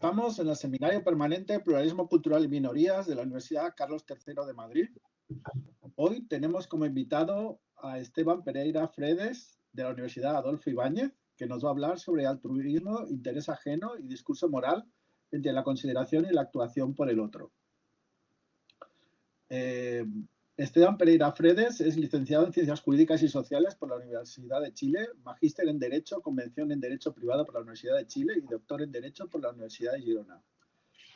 Estamos en el Seminario Permanente de Pluralismo Cultural y Minorías de la Universidad Carlos III de Madrid. Hoy tenemos como invitado a Esteban Pereira Fredes, de la Universidad Adolfo Ibáñez, que nos va a hablar sobre altruismo, interés ajeno y discurso moral entre la consideración y la actuación por el otro. Esteban Pereira Fredes es licenciado en Ciencias Jurídicas y Sociales por la Universidad de Chile, magíster en Derecho, Convención en Derecho Privado por la Universidad de Chile y doctor en Derecho por la Universidad de Girona.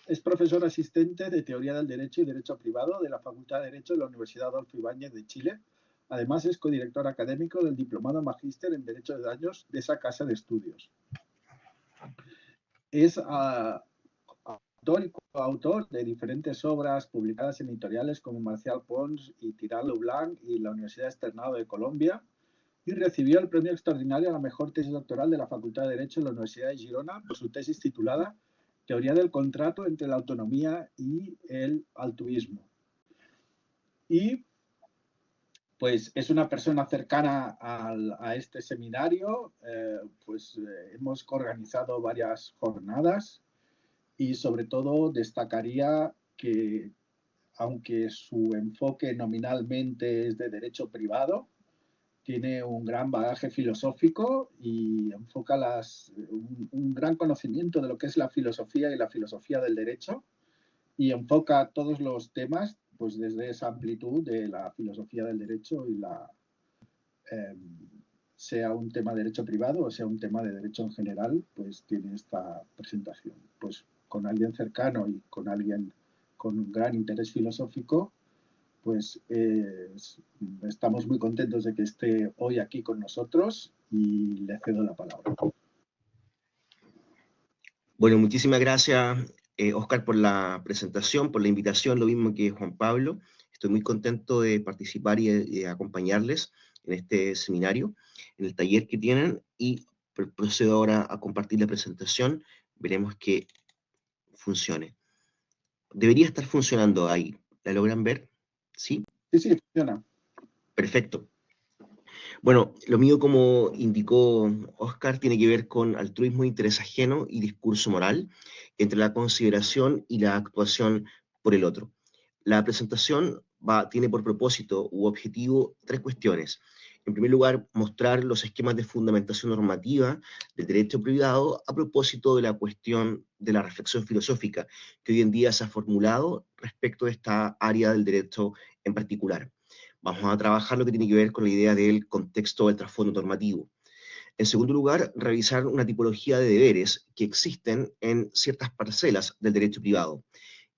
Es profesor asistente de Teoría del Derecho y Derecho Privado de la Facultad de Derecho de la Universidad Adolfo Ibáñez de Chile. Además, es codirector académico del Diplomado Magíster en Derecho de Daños de esa casa de estudios. Es autor y coautor de diferentes obras publicadas en editoriales como Marcial Pons y Tirant lo Blanc y la Universidad Externado de Colombia, y recibió el premio extraordinario a la mejor tesis doctoral de la Facultad de Derecho de la Universidad de Girona por su tesis titulada Teoría del contrato entre la autonomía y el altruismo. Y pues es una persona cercana a este seminario, hemos organizado varias jornadas y sobre todo destacaría que aunque su enfoque nominalmente es de derecho privado, tiene un gran bagaje filosófico y enfoca un gran conocimiento de lo que es la filosofía y la filosofía del derecho, y enfoca todos los temas pues desde esa amplitud de la filosofía del derecho y sea un tema de derecho privado o sea un tema de derecho en general, pues tiene esta presentación. Pues con alguien cercano y con alguien con un gran interés filosófico, pues estamos muy contentos de que esté hoy aquí con nosotros y le cedo la palabra. Bueno, muchísimas gracias, Óscar, por la presentación, por la invitación, lo mismo que Juan Pablo. Estoy muy contento de participar y de acompañarles en este seminario, en el taller que tienen, y procedo ahora a compartir la presentación. Veremos que funcione. Debería estar funcionando ahí. ¿La logran ver? ¿Sí? Sí, funciona. Perfecto. Bueno, lo mío, como indicó Óscar, tiene que ver con altruismo, interés ajeno y discurso moral entre la consideración y la actuación por el otro. La presentación tiene por propósito u objetivo tres cuestiones. En primer lugar, mostrar los esquemas de fundamentación normativa del derecho privado a propósito de la cuestión de la reflexión filosófica que hoy en día se ha formulado respecto de esta área del derecho en particular. Vamos a trabajar lo que tiene que ver con la idea del contexto del trasfondo normativo. En segundo lugar, revisar una tipología de deberes que existen en ciertas parcelas del derecho privado.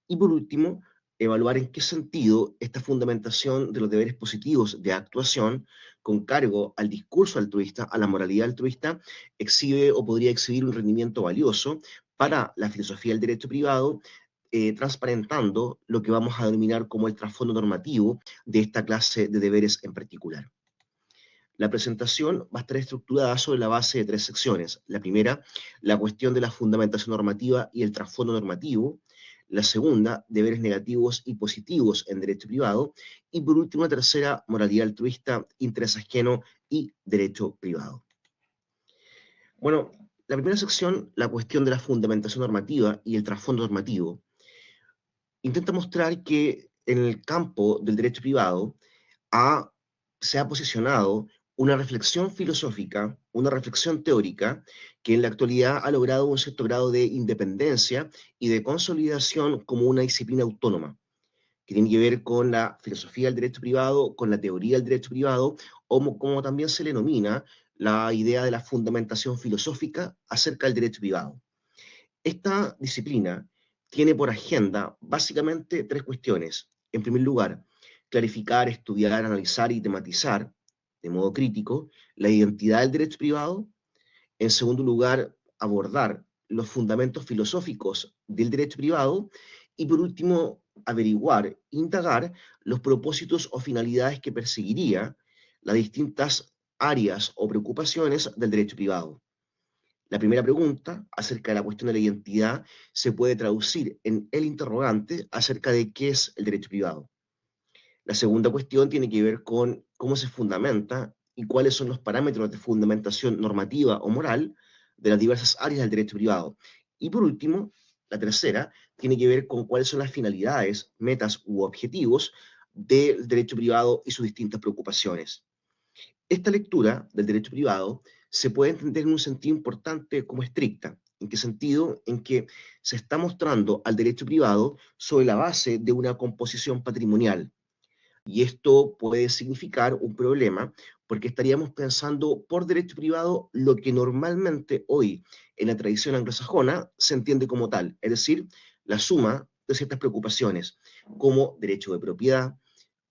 Y por último, evaluar en qué sentido esta fundamentación de los deberes positivos de actuación con cargo al discurso altruista, a la moralidad altruista, exhibe o podría exhibir un rendimiento valioso para la filosofía del derecho privado, transparentando lo que vamos a denominar como el trasfondo normativo de esta clase de deberes en particular. La presentación va a estar estructurada sobre la base de tres secciones. La primera, la cuestión de la fundamentación normativa y el trasfondo normativo. La segunda, deberes negativos y positivos en derecho privado. Y por último, la tercera, moralidad altruista, interés ajeno y derecho privado. Bueno, la primera sección, la cuestión de la fundamentación normativa y el trasfondo normativo, intenta mostrar que en el campo del derecho privado se ha posicionado una reflexión filosófica, una reflexión teórica, que en la actualidad ha logrado un cierto grado de independencia y de consolidación como una disciplina autónoma, que tiene que ver con la filosofía del derecho privado, con la teoría del derecho privado, o como también se le denomina la idea de la fundamentación filosófica acerca del derecho privado. Esta disciplina tiene por agenda básicamente tres cuestiones. En primer lugar, clarificar, estudiar, analizar y tematizar de modo crítico la identidad del derecho privado. En segundo lugar, abordar los fundamentos filosóficos del derecho privado. Y por último, averiguar, indagar los propósitos o finalidades que perseguiría las distintas áreas o preocupaciones del derecho privado. La primera pregunta, acerca de la cuestión de la identidad, se puede traducir en el interrogante acerca de qué es el derecho privado. La segunda cuestión tiene que ver con cómo se fundamenta y cuáles son los parámetros de fundamentación normativa o moral de las diversas áreas del derecho privado. Y por último, la tercera, tiene que ver con cuáles son las finalidades, metas u objetivos del derecho privado y sus distintas preocupaciones. Esta lectura del derecho privado se puede entender en un sentido importante como estricta. ¿En qué sentido? En que se está mostrando al derecho privado sobre la base de una composición patrimonial. Y esto puede significar un problema porque estaríamos pensando por derecho privado lo que normalmente hoy en la tradición anglosajona se entiende como tal, es decir, la suma de ciertas preocupaciones, como derecho de propiedad,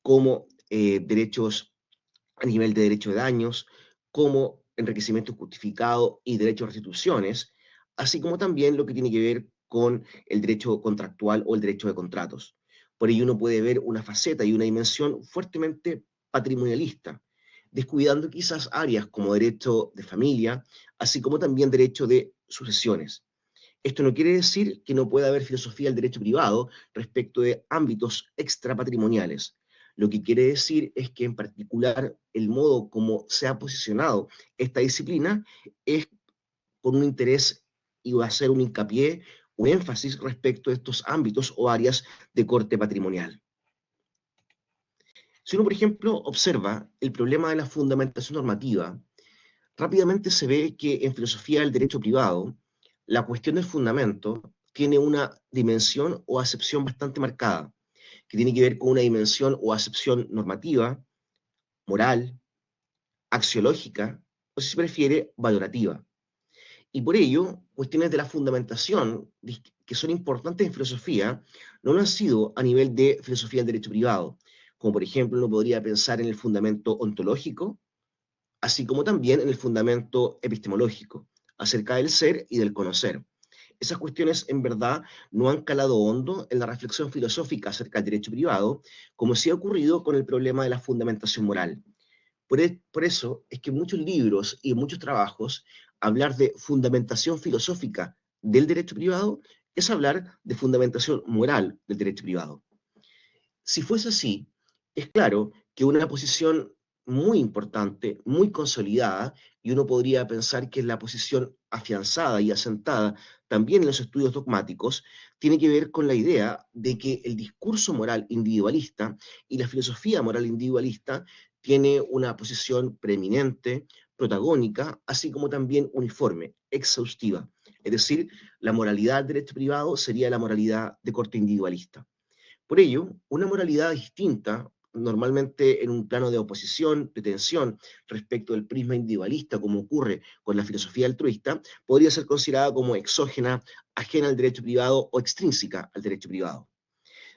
como derechos a nivel de derecho de daños, como enriquecimiento justificado y derecho a restituciones, así como también lo que tiene que ver con el derecho contractual o el derecho de contratos. Por ello uno puede ver una faceta y una dimensión fuertemente patrimonialista, descuidando quizás áreas como derecho de familia, así como también derecho de sucesiones. Esto no quiere decir que no pueda haber filosofía del derecho privado respecto de ámbitos extrapatrimoniales. Lo que quiere decir es que en particular el modo como se ha posicionado esta disciplina es con un interés y va a ser un hincapié o énfasis respecto de estos ámbitos o áreas de corte patrimonial. Si uno, por ejemplo, observa el problema de la fundamentación normativa, rápidamente se ve que en filosofía del derecho privado, la cuestión del fundamento tiene una dimensión o acepción bastante marcada, que tiene que ver con una dimensión o acepción normativa, moral, axiológica, o si se prefiere, valorativa. Y por ello, cuestiones de la fundamentación que son importantes en filosofía no lo han sido a nivel de filosofía del derecho privado, como por ejemplo uno podría pensar en el fundamento ontológico, así como también en el fundamento epistemológico, acerca del ser y del conocer. Esas cuestiones en verdad no han calado hondo en la reflexión filosófica acerca del derecho privado, como sí ha ocurrido con el problema de la fundamentación moral. Por eso es que muchos libros y muchos trabajos, hablar de fundamentación filosófica del derecho privado es hablar de fundamentación moral del derecho privado. Si fuese así, es claro que una posición muy importante, muy consolidada, y uno podría pensar que es la posición afianzada y asentada también en los estudios dogmáticos, tiene que ver con la idea de que el discurso moral individualista y la filosofía moral individualista tiene una posición preeminente, protagónica, así como también uniforme, exhaustiva. Es decir, la moralidad del derecho privado sería la moralidad de corte individualista. Por ello, una moralidad distinta, normalmente en un plano de oposición, de tensión, respecto del prisma individualista, como ocurre con la filosofía altruista, podría ser considerada como exógena, ajena al derecho privado o extrínseca al derecho privado.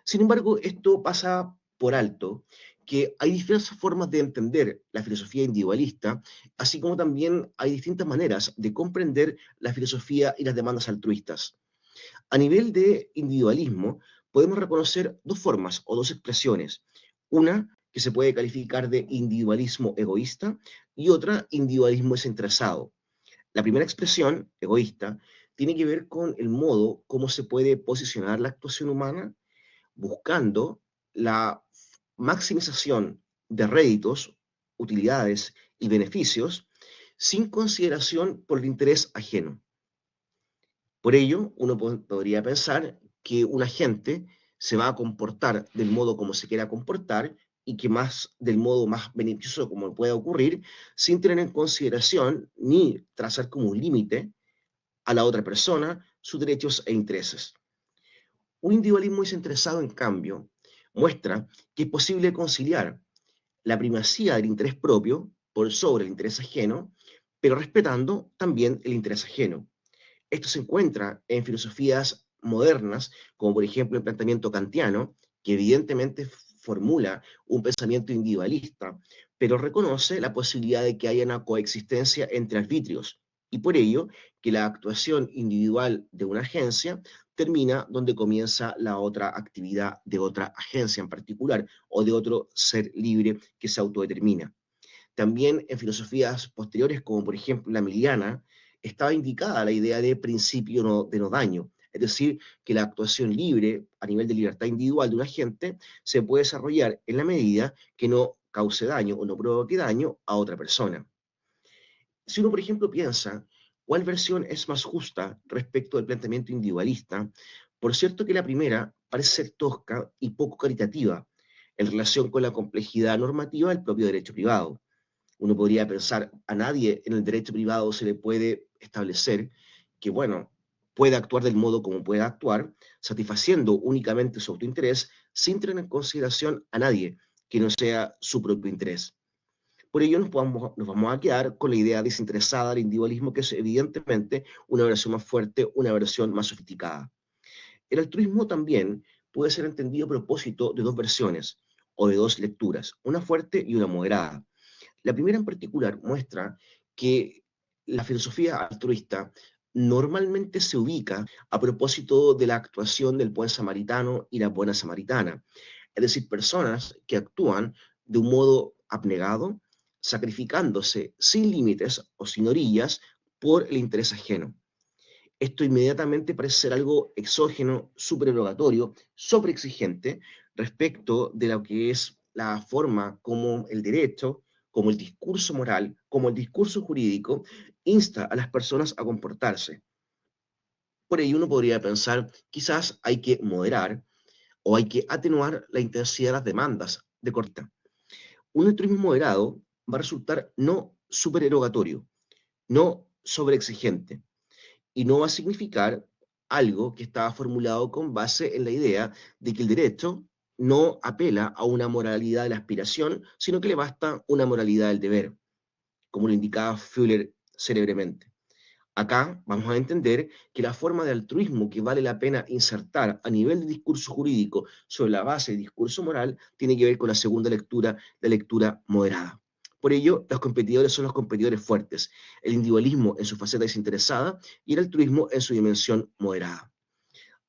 Sin embargo, esto pasa por alto que hay diversas formas de entender la filosofía individualista, así como también hay distintas maneras de comprender la filosofía y las demandas altruistas. A nivel de individualismo, podemos reconocer dos formas o dos expresiones. Una que se puede calificar de individualismo egoísta y otra individualismo desinteresado. La primera expresión, egoísta, tiene que ver con el modo como se puede posicionar la actuación humana buscando la maximización de réditos, utilidades y beneficios sin consideración por el interés ajeno. Por ello, uno podría pensar que un agente se va a comportar del modo como se quiera comportar y que más del modo más beneficioso como pueda ocurrir, sin tener en consideración ni trazar como un límite a la otra persona sus derechos e intereses. Un individualismo desinteresado, en cambio, muestra que es posible conciliar la primacía del interés propio por sobre el interés ajeno, pero respetando también el interés ajeno. Esto se encuentra en filosofías modernas, como por ejemplo el planteamiento kantiano, que evidentemente formula un pensamiento individualista, pero reconoce la posibilidad de que haya una coexistencia entre arbitrios, y por ello que la actuación individual de una agencia termina donde comienza la otra actividad de otra agencia en particular, o de otro ser libre que se autodetermina. También en filosofías posteriores, como por ejemplo la miliana, estaba indicada la idea de principio de no daño, es decir, que la actuación libre a nivel de libertad individual de un agente se puede desarrollar en la medida que no cause daño o no provoque daño a otra persona. Si uno, por ejemplo, piensa ¿Cuál versión es más justa respecto del planteamiento individualista? Por cierto que la primera parece ser tosca y poco caritativa en relación con la complejidad normativa del propio derecho privado. Uno podría pensar, a nadie en el derecho privado se le puede establecer que, bueno, puede actuar del modo como pueda actuar, satisfaciendo únicamente su autointerés, sin tener en consideración a nadie que no sea su propio interés. Por ello nos vamos a quedar con la idea desinteresada del individualismo, que es evidentemente una versión más fuerte, una versión más sofisticada. El altruismo también puede ser entendido a propósito de dos versiones, o de dos lecturas, una fuerte y una moderada. La primera en particular muestra que la filosofía altruista normalmente se ubica a propósito de la actuación del buen samaritano y la buena samaritana, es decir, personas que actúan de un modo abnegado, sacrificándose sin límites o sin orillas por el interés ajeno. Esto inmediatamente parece ser algo exógeno, supererogatorio, sobreexigente respecto de lo que es la forma como el derecho, como el discurso moral, como el discurso jurídico insta a las personas a comportarse. Por ello uno podría pensar, quizás hay que moderar o hay que atenuar la intensidad de las demandas de corta. Un altruismo moderado va a resultar no supererogatorio, no sobreexigente, y no va a significar algo que estaba formulado con base en la idea de que el derecho no apela a una moralidad de la aspiración, sino que le basta una moralidad del deber, como lo indicaba Fuller célebremente. Acá vamos a entender que la forma de altruismo que vale la pena insertar a nivel de discurso jurídico sobre la base del discurso moral tiene que ver con la segunda lectura, la lectura moderada. Por ello, los competidores son los competidores fuertes, el individualismo en su faceta desinteresada y el altruismo en su dimensión moderada.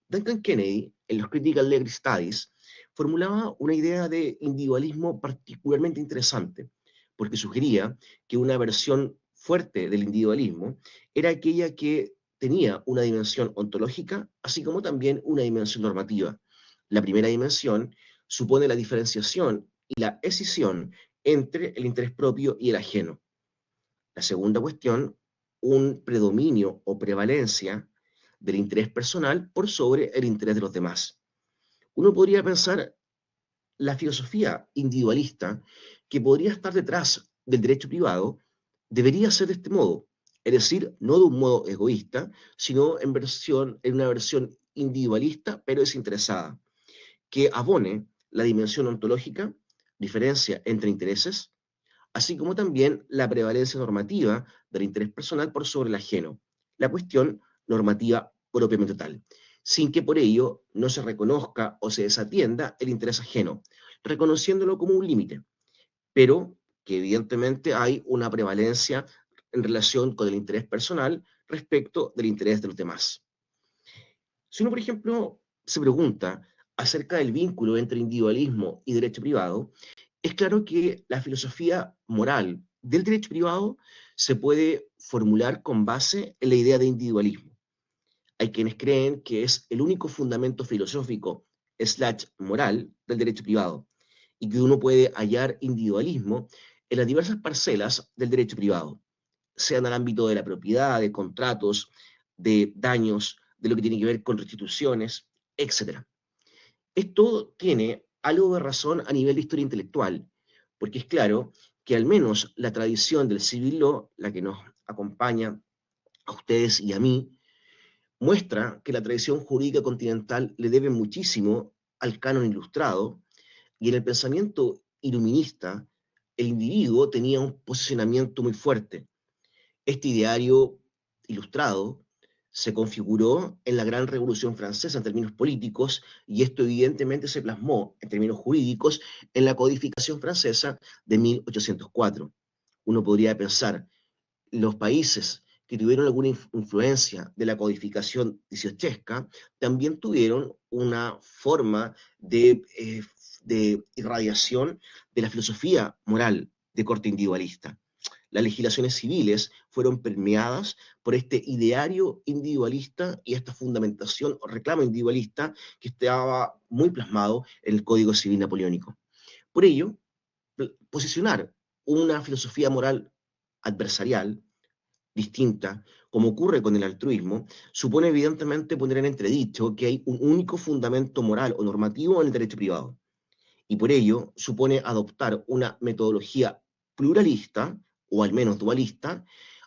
Duncan Kennedy, en los Critical Legal Studies, formulaba una idea de individualismo particularmente interesante, porque sugería que una versión fuerte del individualismo era aquella que tenía una dimensión ontológica, así como también una dimensión normativa. La primera dimensión supone la diferenciación y la escisión entre el interés propio y el ajeno. La segunda cuestión, un predominio o prevalencia del interés personal por sobre el interés de los demás. Uno podría pensar la filosofía individualista que podría estar detrás del derecho privado debería ser de este modo, es decir, no de un modo egoísta, sino en una versión individualista pero desinteresada, que abone la dimensión ontológica, diferencia entre intereses, así como también la prevalencia normativa del interés personal por sobre el ajeno, la cuestión normativa propiamente tal, sin que por ello no se reconozca o se desatienda el interés ajeno, reconociéndolo como un límite, pero que evidentemente hay una prevalencia en relación con el interés personal respecto del interés de los demás. Si uno, por ejemplo, se pregunta acerca del vínculo entre individualismo y derecho privado, es claro que la filosofía moral del derecho privado se puede formular con base en la idea de individualismo. Hay quienes creen que es el único fundamento filosófico / moral del derecho privado y que uno puede hallar individualismo en las diversas parcelas del derecho privado, sea en el ámbito de la propiedad, de contratos, de daños, de lo que tiene que ver con restituciones, etc. Esto tiene algo de razón a nivel de historia intelectual, porque es claro que al menos la tradición del civil law, la que nos acompaña a ustedes y a mí, muestra que la tradición jurídica continental le debe muchísimo al canon ilustrado, y en el pensamiento iluminista el individuo tenía un posicionamiento muy fuerte. Este ideario ilustrado se configuró en la Gran Revolución Francesa en términos políticos, y esto evidentemente se plasmó en términos jurídicos en la codificación francesa de 1804. Uno podría pensar, los países que tuvieron alguna influencia de la codificación dieciochesca también tuvieron una forma de irradiación de la filosofía moral de corte individualista. Las legislaciones civiles fueron permeadas por este ideario individualista y esta fundamentación o reclamo individualista que estaba muy plasmado en el Código Civil Napoleónico. Por ello, posicionar una filosofía moral adversarial, distinta, como ocurre con el altruismo, supone evidentemente poner en entredicho que hay un único fundamento moral o normativo en el derecho privado, y por ello supone adoptar una metodología pluralista, o al menos dualista,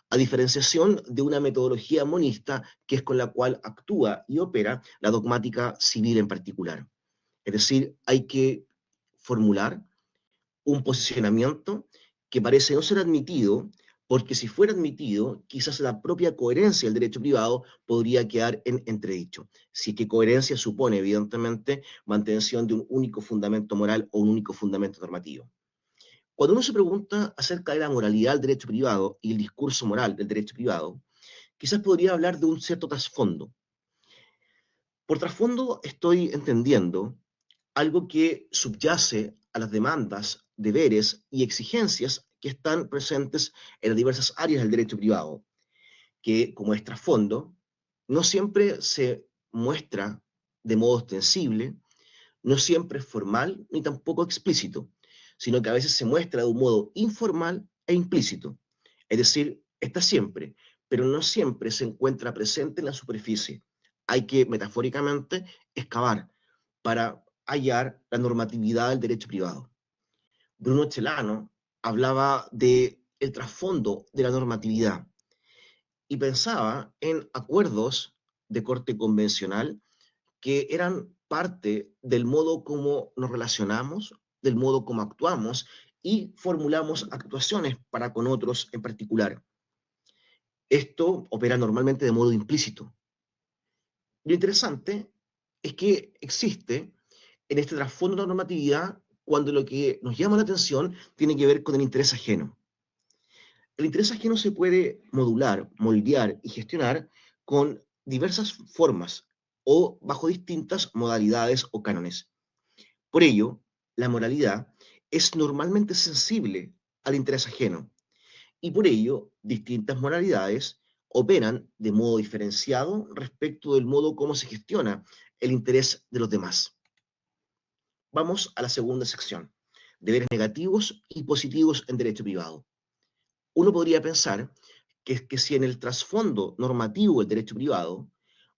a diferenciación de una metodología monista, que es con la cual actúa y opera la dogmática civil en particular. Es decir, hay que formular un posicionamiento que parece no ser admitido, porque si fuera admitido, quizás la propia coherencia del derecho privado podría quedar en entredicho. Si es que coherencia supone, evidentemente, mantención de un único fundamento moral o un único fundamento normativo. Cuando uno se pregunta acerca de la moralidad del derecho privado y el discurso moral del derecho privado, quizás podría hablar de un cierto trasfondo. Por trasfondo estoy entendiendo algo que subyace a las demandas, deberes y exigencias que están presentes en las diversas áreas del derecho privado, que como es trasfondo, no siempre se muestra de modo ostensible, no siempre es formal ni tampoco explícito, sino que a veces se muestra de un modo informal e implícito. Es decir, está siempre, pero no siempre se encuentra presente en la superficie. Hay que, metafóricamente, excavar para hallar la normatividad del derecho privado. Bruno Celano hablaba de el trasfondo de la normatividad y pensaba en acuerdos de corte convencional que eran parte del modo como nos relacionamos, del modo como actuamos y formulamos actuaciones para con otros en particular. Esto opera normalmente de modo implícito. Lo interesante es que existe en este trasfondo de la normatividad cuando lo que nos llama la atención tiene que ver con el interés ajeno. El interés ajeno se puede modular, moldear y gestionar con diversas formas o bajo distintas modalidades o cánones. Por ello, la moralidad es normalmente sensible al interés ajeno y por ello distintas moralidades operan de modo diferenciado respecto del modo como se gestiona el interés de los demás. Vamos a la segunda sección, deberes negativos y positivos en derecho privado. Uno podría pensar que si en el trasfondo normativo del derecho privado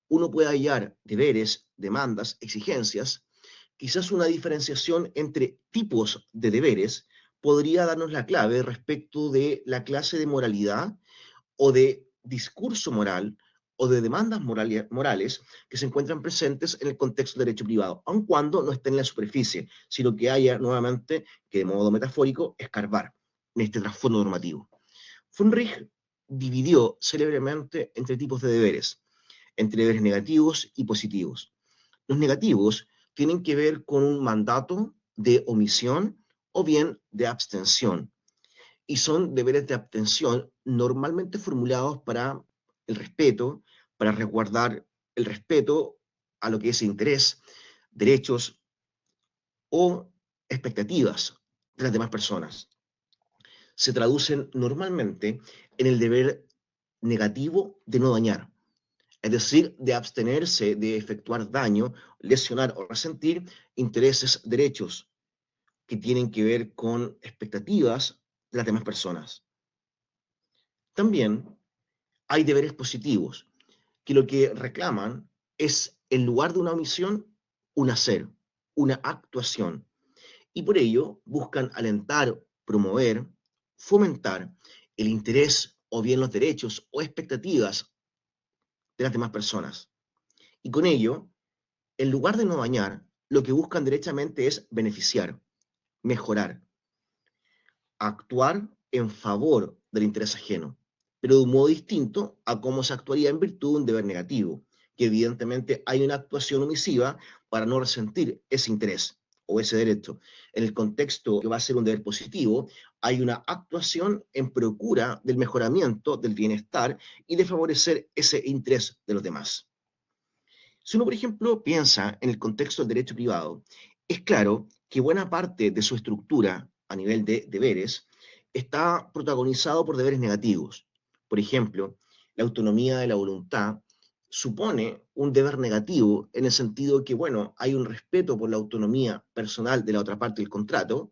uno puede hallar deberes, demandas, exigencias, quizás una diferenciación entre tipos de deberes podría darnos la clave respecto de la clase de moralidad o de discurso moral o de demandas morales que se encuentran presentes en el contexto del derecho privado, aun cuando no estén en la superficie, sino que haya nuevamente que de modo metafórico escarbar en este trasfondo normativo. Funrich dividió célebremente entre tipos de deberes, entre deberes negativos y positivos. Los negativos tienen que ver con un mandato de omisión o bien de abstención, y son deberes de abstención normalmente formulados para el respeto, para resguardar el respeto a lo que es interés, derechos o expectativas de las demás personas. Se traducen normalmente en el deber negativo de no dañar, es decir, de abstenerse de efectuar daño, lesionar o resentir intereses, derechos que tienen que ver con expectativas de las demás personas. También hay deberes positivos, que lo que reclaman es, en lugar de una omisión, un hacer, una actuación, y por ello buscan alentar, promover, fomentar el interés o bien los derechos o expectativas de las demás personas. Y con ello, en lugar de no dañar, lo que buscan derechamente es beneficiar, mejorar, actuar en favor del interés ajeno, pero de un modo distinto a cómo se actuaría en virtud de un deber negativo, que evidentemente hay una actuación omisiva para no resentir ese interés o ese derecho. En el contexto que va a ser un deber positivo, hay una actuación en procura del mejoramiento del bienestar y de favorecer ese interés de los demás. Si uno, por ejemplo, piensa en el contexto del derecho privado, es claro que buena parte de su estructura a nivel de deberes está protagonizado por deberes negativos. Por ejemplo, la autonomía de la voluntad supone un deber negativo en el sentido que, bueno, hay un respeto por la autonomía personal de la otra parte del contrato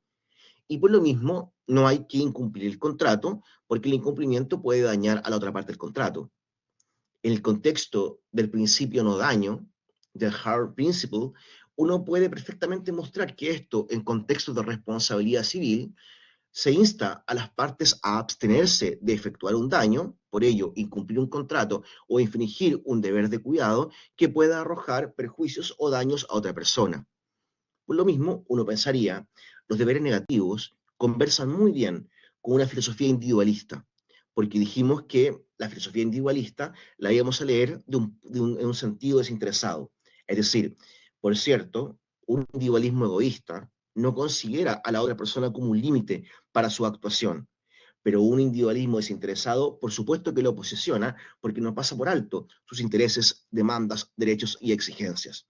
y por lo mismo no hay que incumplir el contrato, porque el incumplimiento puede dañar a la otra parte del contrato. En el contexto del principio no daño, del hard principle, uno puede perfectamente mostrar que esto, en contexto de responsabilidad civil, se insta a las partes a abstenerse de efectuar un daño, por ello, incumplir un contrato o infringir un deber de cuidado que pueda arrojar perjuicios o daños a otra persona. Por lo mismo, uno pensaría, los deberes negativos conversan muy bien con una filosofía individualista, porque dijimos que la filosofía individualista la íbamos a leer en un sentido desinteresado. Es decir, por cierto, un individualismo egoísta no considera a la otra persona como un límite para su actuación, pero un individualismo desinteresado, por supuesto que lo posesiona porque no pasa por alto sus intereses, demandas, derechos y exigencias.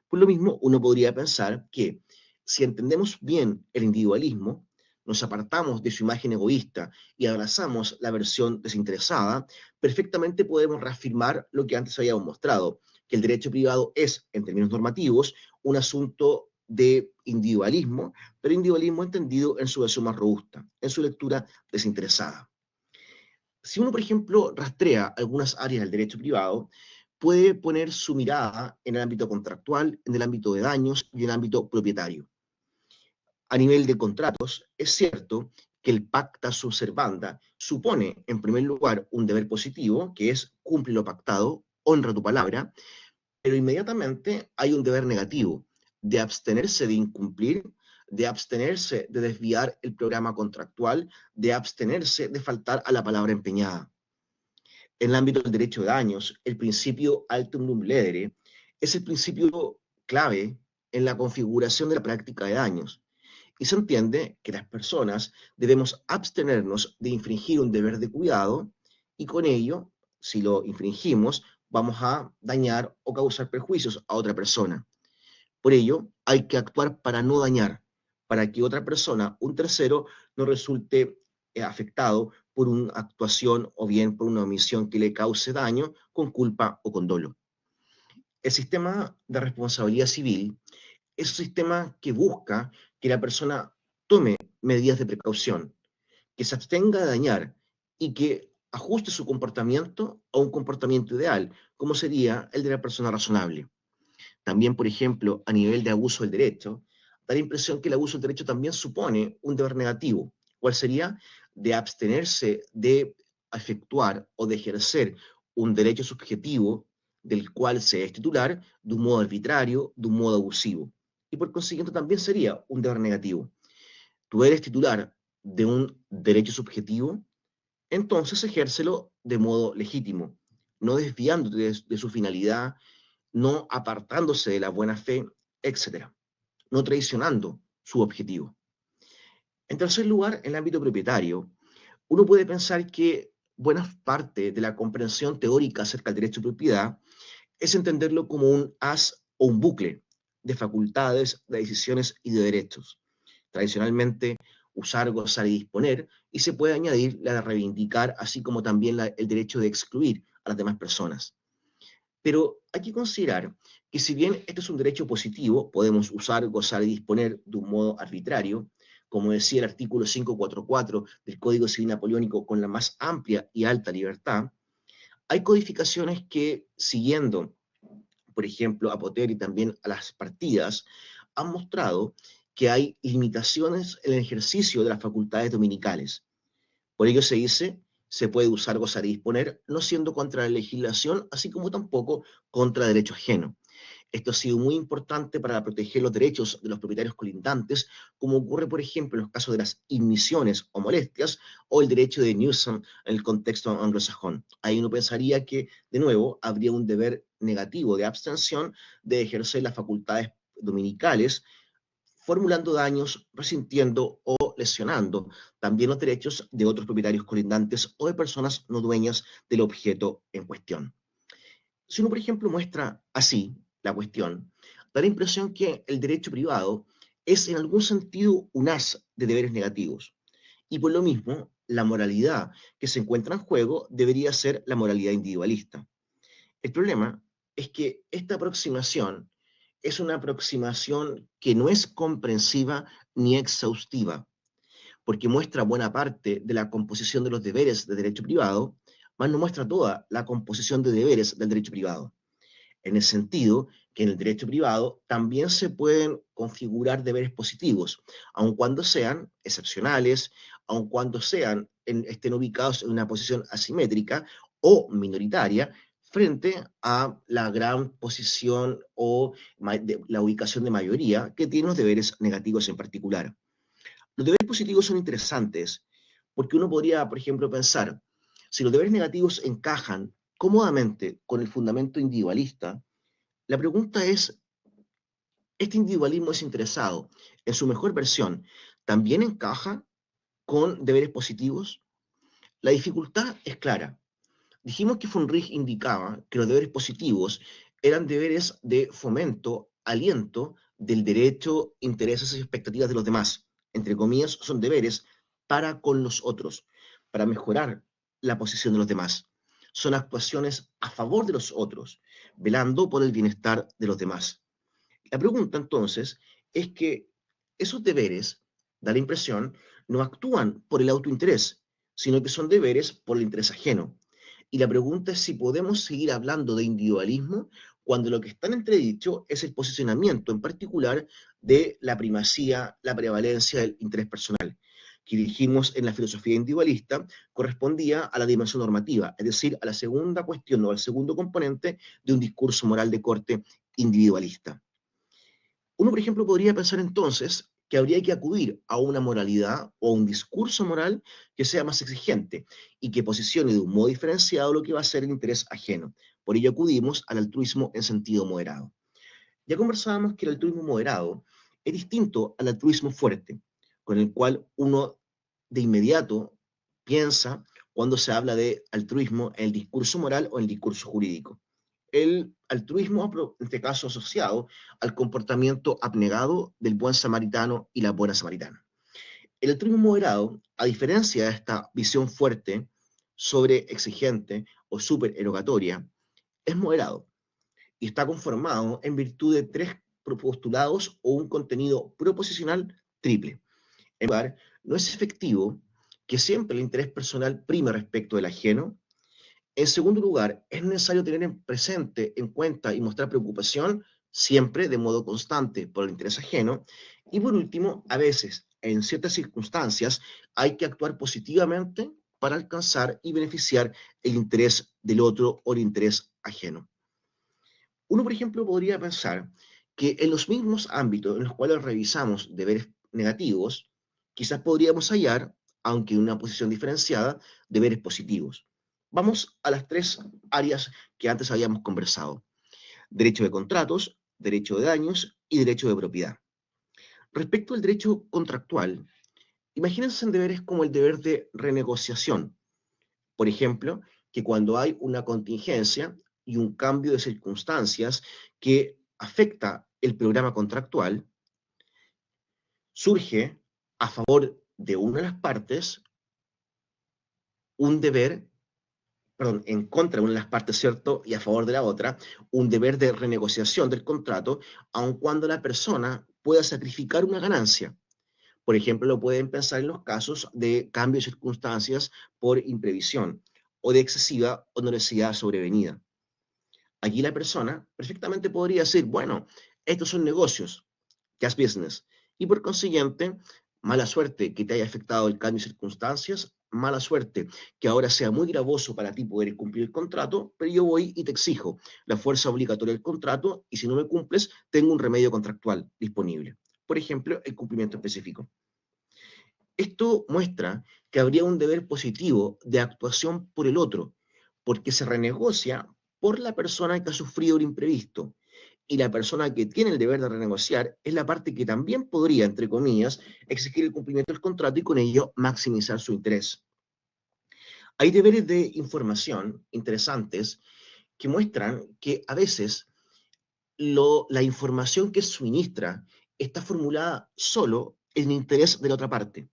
Por lo mismo, uno podría pensar que si entendemos bien el individualismo, nos apartamos de su imagen egoísta y abrazamos la versión desinteresada, perfectamente podemos reafirmar lo que antes habíamos mostrado, que el derecho privado es, en términos normativos, un asunto de individualismo, pero individualismo entendido en su versión más robusta, en su lectura desinteresada. Si uno, por ejemplo, rastrea algunas áreas del derecho privado, puede poner su mirada en el ámbito contractual, en el ámbito de daños y en el ámbito propietario. A nivel de contratos, es cierto que el pacta sunt servanda supone, en primer lugar, un deber positivo, que es cumple lo pactado, honra tu palabra, pero inmediatamente hay un deber negativo, de abstenerse de incumplir, de abstenerse de desviar el programa contractual, de abstenerse de faltar a la palabra empeñada. En el ámbito del derecho de daños, el principio altum num ledere es el principio clave en la configuración de la práctica de daños. Y se entiende que las personas debemos abstenernos de infringir un deber de cuidado y con ello, si lo infringimos, vamos a dañar o causar perjuicios a otra persona. Por ello, hay que actuar para no dañar, para que otra persona, un tercero, no resulte afectado por una actuación o bien por una omisión que le cause daño con culpa o con dolo. El sistema de responsabilidad civil es un sistema que busca que la persona tome medidas de precaución, que se abstenga de dañar y que ajuste su comportamiento a un comportamiento ideal, como sería el de la persona razonable. También, por ejemplo, a nivel de abuso del derecho, da la impresión que el abuso del derecho también supone un deber negativo. ¿Cuál sería? De abstenerse de efectuar o de ejercer un derecho subjetivo del cual se es titular de un modo arbitrario, de un modo abusivo. Y por consiguiente también sería un deber negativo. Tú eres titular de un derecho subjetivo, entonces ejércelo de modo legítimo, no desviándote de su finalidad, no apartándose de la buena fe, etcétera, no traicionando su objetivo. En tercer lugar, en el ámbito propietario, uno puede pensar que buena parte de la comprensión teórica acerca del derecho de propiedad es entenderlo como un haz o un bucle de facultades, de decisiones y de derechos. Tradicionalmente, usar, gozar y disponer, y se puede añadir la de reivindicar, así como también el derecho de excluir a las demás personas. Pero hay que considerar que si bien este es un derecho positivo, podemos usar, gozar y disponer de un modo arbitrario, como decía el artículo 544 del Código Civil Napoleónico, con la más amplia y alta libertad, hay codificaciones que, siguiendo, por ejemplo, a Potter y también a las partidas, han mostrado que hay limitaciones en el ejercicio de las facultades dominicales. Por ello se dice, se puede usar, gozar y disponer, no siendo contra la legislación, así como tampoco contra derecho ajeno. Esto ha sido muy importante para proteger los derechos de los propietarios colindantes, como ocurre, por ejemplo, en los casos de las inmisiones o molestias, o el derecho de nuisance en el contexto anglosajón. Ahí uno pensaría que, de nuevo, habría un deber negativo de abstención de ejercer las facultades dominicales, formulando daños, resintiendo o lesionando también los derechos de otros propietarios colindantes o de personas no dueñas del objeto en cuestión. Si uno, por ejemplo, muestra así la cuestión, da la impresión que el derecho privado es en algún sentido un haz de deberes negativos. Y por lo mismo, la moralidad que se encuentra en juego debería ser la moralidad individualista. El problema es que esta aproximación es una aproximación que no es comprensiva ni exhaustiva, porque muestra buena parte de la composición de los deberes de derecho privado, mas no muestra toda la composición de deberes del derecho privado. En el sentido que en el derecho privado también se pueden configurar deberes positivos, aun cuando sean excepcionales, aun cuando estén ubicados en una posición asimétrica o minoritaria frente a la gran posición o la ubicación de mayoría que tiene los deberes negativos en particular. Los deberes positivos son interesantes porque uno podría, por ejemplo, pensar, si los deberes negativos encajan cómodamente con el fundamento individualista, la pregunta es, ¿este individualismo desinteresado, en su mejor versión, también encaja con deberes positivos? La dificultad es clara. Dijimos que von Wrigh indicaba que los deberes positivos eran deberes de fomento, aliento del derecho, intereses y expectativas de los demás. Entre comillas, son deberes para con los otros, para mejorar la posición de los demás. Son actuaciones a favor de los otros, velando por el bienestar de los demás. La pregunta entonces es que esos deberes, da la impresión, no actúan por el autointerés, sino que son deberes por el interés ajeno. Y la pregunta es si podemos seguir hablando de individualismo cuando lo que está en entredicho es el posicionamiento en particular de la primacía, la prevalencia del interés personal, que dijimos en la filosofía individualista correspondía a la dimensión normativa, es decir, a la segunda cuestión o al segundo componente de un discurso moral de corte individualista. Uno, por ejemplo, podría pensar entonces que habría que acudir a una moralidad o a un discurso moral que sea más exigente y que posicione de un modo diferenciado lo que va a ser el interés ajeno. Por ello acudimos al altruismo en sentido moderado. Ya conversábamos que el altruismo moderado es distinto al altruismo fuerte, con el cual uno de inmediato piensa cuando se habla de altruismo en el discurso moral o en el discurso jurídico. El altruismo, en este caso asociado al comportamiento abnegado del buen samaritano y la buena samaritana. El altruismo moderado, a diferencia de esta visión fuerte, sobre exigente o supererogatoria, es moderado y está conformado en virtud de tres postulados o un contenido proposicional triple. En primer lugar, no es efectivo que siempre el interés personal prime respecto del ajeno. En segundo lugar, es necesario tener presente, en cuenta y mostrar preocupación siempre de modo constante por el interés ajeno. Y por último, a veces, en ciertas circunstancias, hay que actuar positivamente para alcanzar y beneficiar el interés del otro o el interés ajeno. Uno, por ejemplo, podría pensar que en los mismos ámbitos en los cuales revisamos deberes negativos, quizás podríamos hallar, aunque en una posición diferenciada, deberes positivos. Vamos a las tres áreas que antes habíamos conversado: derecho de contratos, derecho de daños y derecho de propiedad. Respecto al derecho contractual, imagínense en deberes como el deber de renegociación. Por ejemplo, que cuando hay una contingencia y un cambio de circunstancias que afecta el programa contractual, surge a favor de una de las partes un deber, perdón, en contra de una de las partes, ¿cierto? Y a favor de la otra, un deber de renegociación del contrato, aun cuando la persona pueda sacrificar una ganancia. Por ejemplo, lo pueden pensar en los casos de cambio de circunstancias por imprevisión o de excesiva onerosidad sobrevenida. Aquí la persona perfectamente podría decir, bueno, estos son negocios, just business, y por consiguiente, mala suerte que te haya afectado el cambio de circunstancias, mala suerte que ahora sea muy gravoso para ti poder cumplir el contrato, pero yo voy y te exijo la fuerza obligatoria del contrato y si no me cumples, tengo un remedio contractual disponible. Por ejemplo, el cumplimiento específico. Esto muestra que habría un deber positivo de actuación por el otro, porque se renegocia por la persona que ha sufrido el imprevisto. Y la persona que tiene el deber de renegociar es la parte que también podría, entre comillas, exigir el cumplimiento del contrato y con ello maximizar su interés. Hay deberes de información interesantes que muestran que a veces la información que suministra está formulada solo en interés de la otra parte.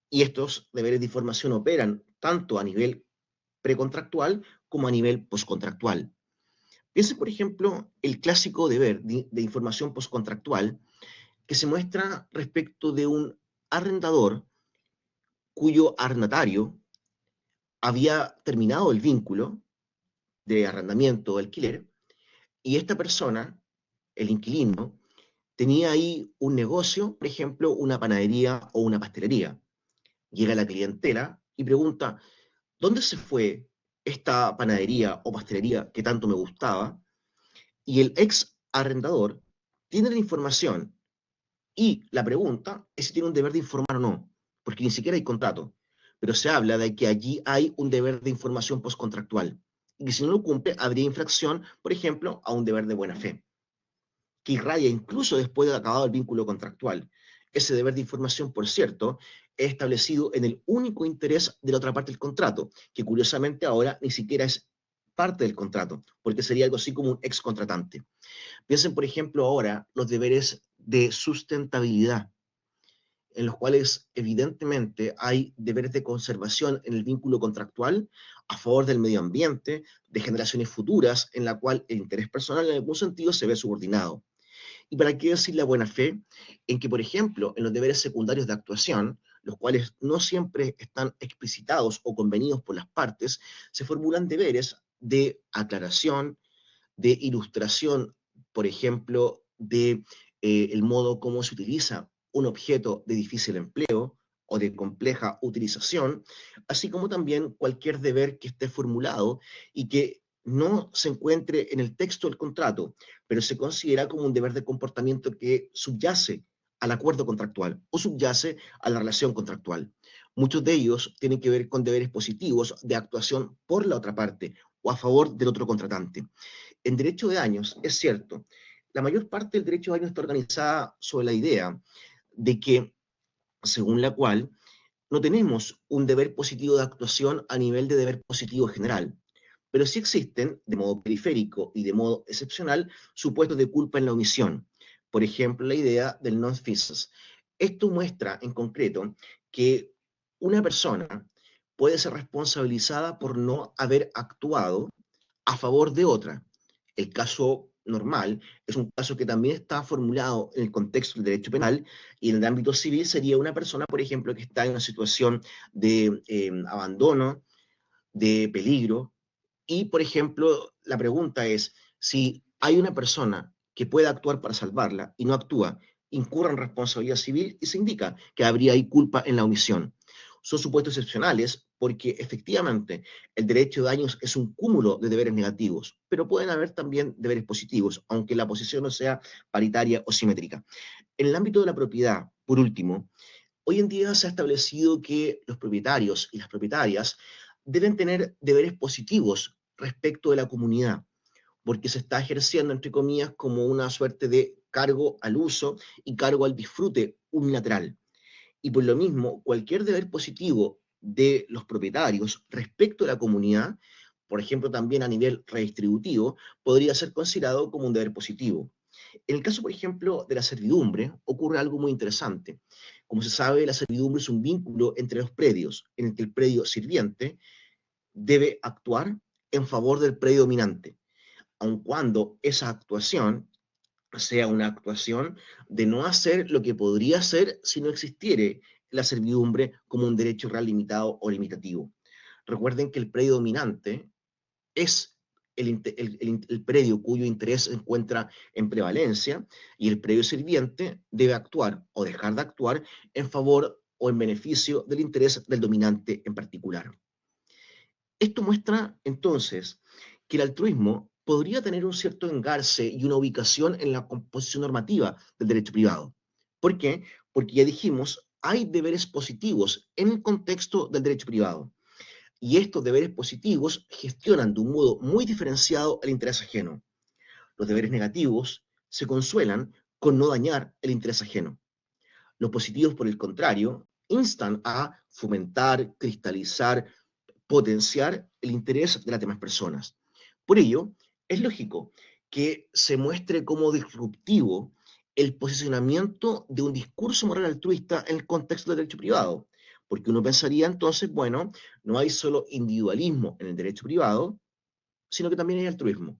Y estos deberes de información operan tanto a nivel precontractual como a nivel postcontractual. Piensen, por ejemplo, el clásico deber de información postcontractual que se muestra respecto de un arrendador cuyo arrendatario había terminado el vínculo de arrendamiento o alquiler, y esta persona, el inquilino, tenía ahí un negocio, por ejemplo, una panadería o una pastelería. Llega la clientela y pregunta, ¿dónde se fue esta panadería o pastelería que tanto me gustaba? Y el ex arrendador tiene la información y la pregunta es si tiene un deber de informar o no, porque ni siquiera hay contrato, pero se habla de que allí hay un deber de información postcontractual y que si no lo cumple habría infracción, por ejemplo, a un deber de buena fe, que irradia incluso después de acabado el vínculo contractual. Ese deber de información, por cierto, es establecido en el único interés de la otra parte del contrato, que curiosamente ahora ni siquiera es parte del contrato, porque sería algo así como un ex contratante. Piensen, por ejemplo, ahora los deberes de sustentabilidad, en los cuales evidentemente hay deberes de conservación en el vínculo contractual a favor del medio ambiente, de generaciones futuras, en la cual el interés personal en algún sentido se ve subordinado. ¿Y para qué decir la buena fe? En que, por ejemplo, en los deberes secundarios de actuación, los cuales no siempre están explicitados o convenidos por las partes, se formulan deberes de aclaración, de ilustración, por ejemplo, de el modo como se utiliza un objeto de difícil empleo o de compleja utilización, así como también cualquier deber que esté formulado y que no se encuentre en el texto del contrato, pero se considera como un deber de comportamiento que subyace al acuerdo contractual o subyace a la relación contractual. Muchos de ellos tienen que ver con deberes positivos de actuación por la otra parte o a favor del otro contratante. En derecho de daños, es cierto, la mayor parte del derecho de daños está organizada sobre la idea de que, según la cual, no tenemos un deber positivo de actuación a nivel de deber positivo general, pero sí existen, de modo periférico y de modo excepcional, supuestos de culpa en la omisión. Por ejemplo, la idea del non-feasance. Esto muestra, en concreto, que una persona puede ser responsabilizada por no haber actuado a favor de otra. El caso normal es un caso que también está formulado en el contexto del derecho penal y en el ámbito civil sería una persona, por ejemplo, que está en una situación de abandono, de peligro. Y, por ejemplo, la pregunta es, si hay una persona que pueda actuar para salvarla y no actúa, incurre en responsabilidad civil y se indica que habría ahí culpa en la omisión. Son supuestos excepcionales porque efectivamente el derecho de daños es un cúmulo de deberes negativos, pero pueden haber también deberes positivos, aunque la posición no sea paritaria o simétrica. En el ámbito de la propiedad, por último, hoy en día se ha establecido que los propietarios y las propietarias deben tener deberes positivos respecto de la comunidad, porque se está ejerciendo, entre comillas, como una suerte de cargo al uso y cargo al disfrute unilateral. Y por lo mismo, cualquier deber positivo de los propietarios respecto a la comunidad, por ejemplo, también a nivel redistributivo, podría ser considerado como un deber positivo. En el caso, por ejemplo, de la servidumbre, ocurre algo muy interesante. Como se sabe, la servidumbre es un vínculo entre los predios, en el que el predio sirviente debe actuar en favor del predio dominante, aun cuando esa actuación sea una actuación de no hacer lo que podría hacer si no existiere la servidumbre como un derecho real limitado o limitativo. Recuerden que el predio dominante es el predio cuyo interés se encuentra en prevalencia y el predio sirviente debe actuar o dejar de actuar en favor o en beneficio del interés del dominante en particular. Esto muestra entonces que el altruismo podría tener un cierto engarce y una ubicación en la composición normativa del derecho privado. ¿Por qué? Porque ya dijimos, hay deberes positivos en el contexto del derecho privado. Y estos deberes positivos gestionan de un modo muy diferenciado el interés ajeno. Los deberes negativos se consuelan con no dañar el interés ajeno. Los positivos, por el contrario, instan a fomentar, cristalizar, potenciar el interés de las demás personas. Por ello, es lógico que se muestre como disruptivo el posicionamiento de un discurso moral altruista en el contexto del derecho privado, porque uno pensaría entonces, bueno, no hay solo individualismo en el derecho privado, sino que también hay altruismo.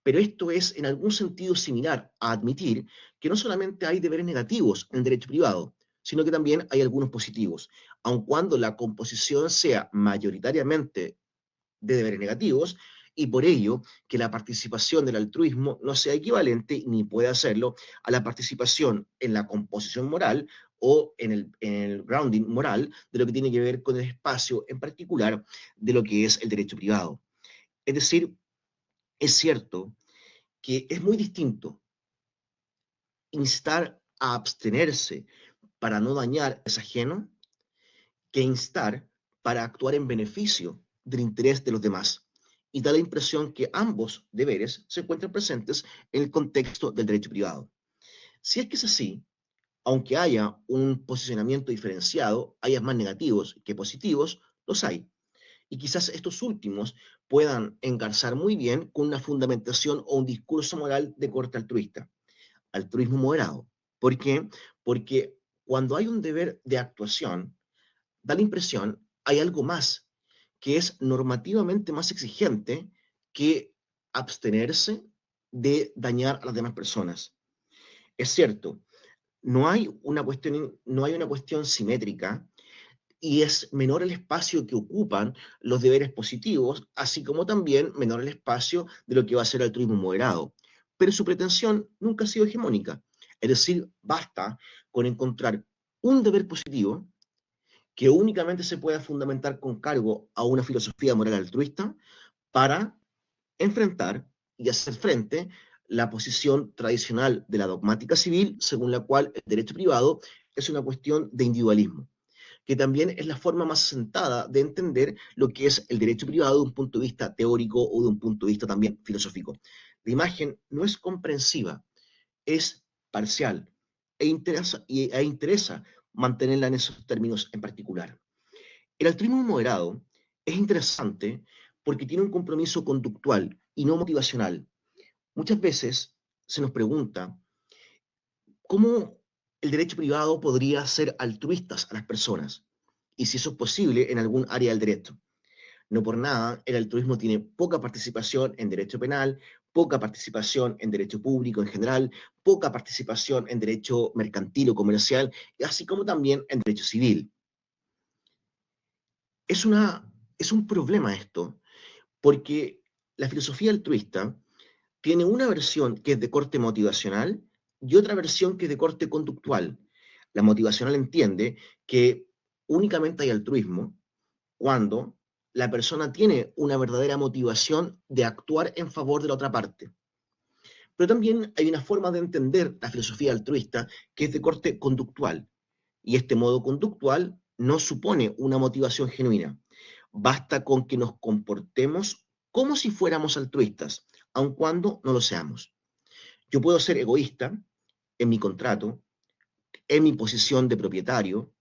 Pero esto es en algún sentido similar a admitir que no solamente hay deberes negativos en el derecho privado, sino que también hay algunos positivos, aun cuando la composición sea mayoritariamente de deberes negativos, y por ello que la participación del altruismo no sea equivalente, ni puede hacerlo, a la participación en la composición moral o en el grounding moral de lo que tiene que ver con el espacio, en particular de lo que es el derecho privado. Es decir, es cierto que es muy distinto instar a abstenerse para no dañar a ese ajeno que instar para actuar en beneficio del interés de los demás. Y da la impresión que ambos deberes se encuentran presentes en el contexto del derecho privado. Si es que es así, aunque haya un posicionamiento diferenciado, haya más negativos que positivos, los hay. Y quizás estos últimos puedan engarzar muy bien con una fundamentación o un discurso moral de corte altruista, altruismo moderado. ¿Por qué? Porque cuando hay un deber de actuación, da la impresión, hay algo más, que es normativamente más exigente que abstenerse de dañar a las demás personas. Es cierto, no hay una cuestión simétrica y es menor el espacio que ocupan los deberes positivos, así como también menor el espacio de lo que va a ser el altruismo moderado. Pero su pretensión nunca ha sido hegemónica. Es decir, basta con encontrar un deber positivo que únicamente se pueda fundamentar con cargo a una filosofía moral altruista para enfrentar y hacer frente la posición tradicional de la dogmática civil, según la cual el derecho privado es una cuestión de individualismo, que también es la forma más sentada de entender lo que es el derecho privado de un punto de vista teórico o de un punto de vista también filosófico. La imagen no es comprensiva, es parcial e interesa mantenerla en esos términos en particular. El altruismo moderado es interesante porque tiene un compromiso conductual y no motivacional. Muchas veces se nos pregunta cómo el derecho privado podría ser altruistas a las personas y si eso es posible en algún área del derecho. No por nada, el altruismo tiene poca participación en derecho penal, poca participación en derecho público en general, poca participación en derecho mercantil o comercial, así como también en derecho civil. Es, una, es un problema esto, porque la filosofía altruista tiene una versión que es de corte motivacional y otra versión que es de corte conductual. La motivacional entiende que únicamente hay altruismo cuando la persona tiene una verdadera motivación de actuar en favor de la otra parte. Pero también hay una forma de entender la filosofía altruista que es de corte conductual. Y este modo conductual no supone una motivación genuina. Basta con que nos comportemos como si fuéramos altruistas, aun cuando no lo seamos. Yo puedo ser egoísta en mi contrato, en mi posición de propietario,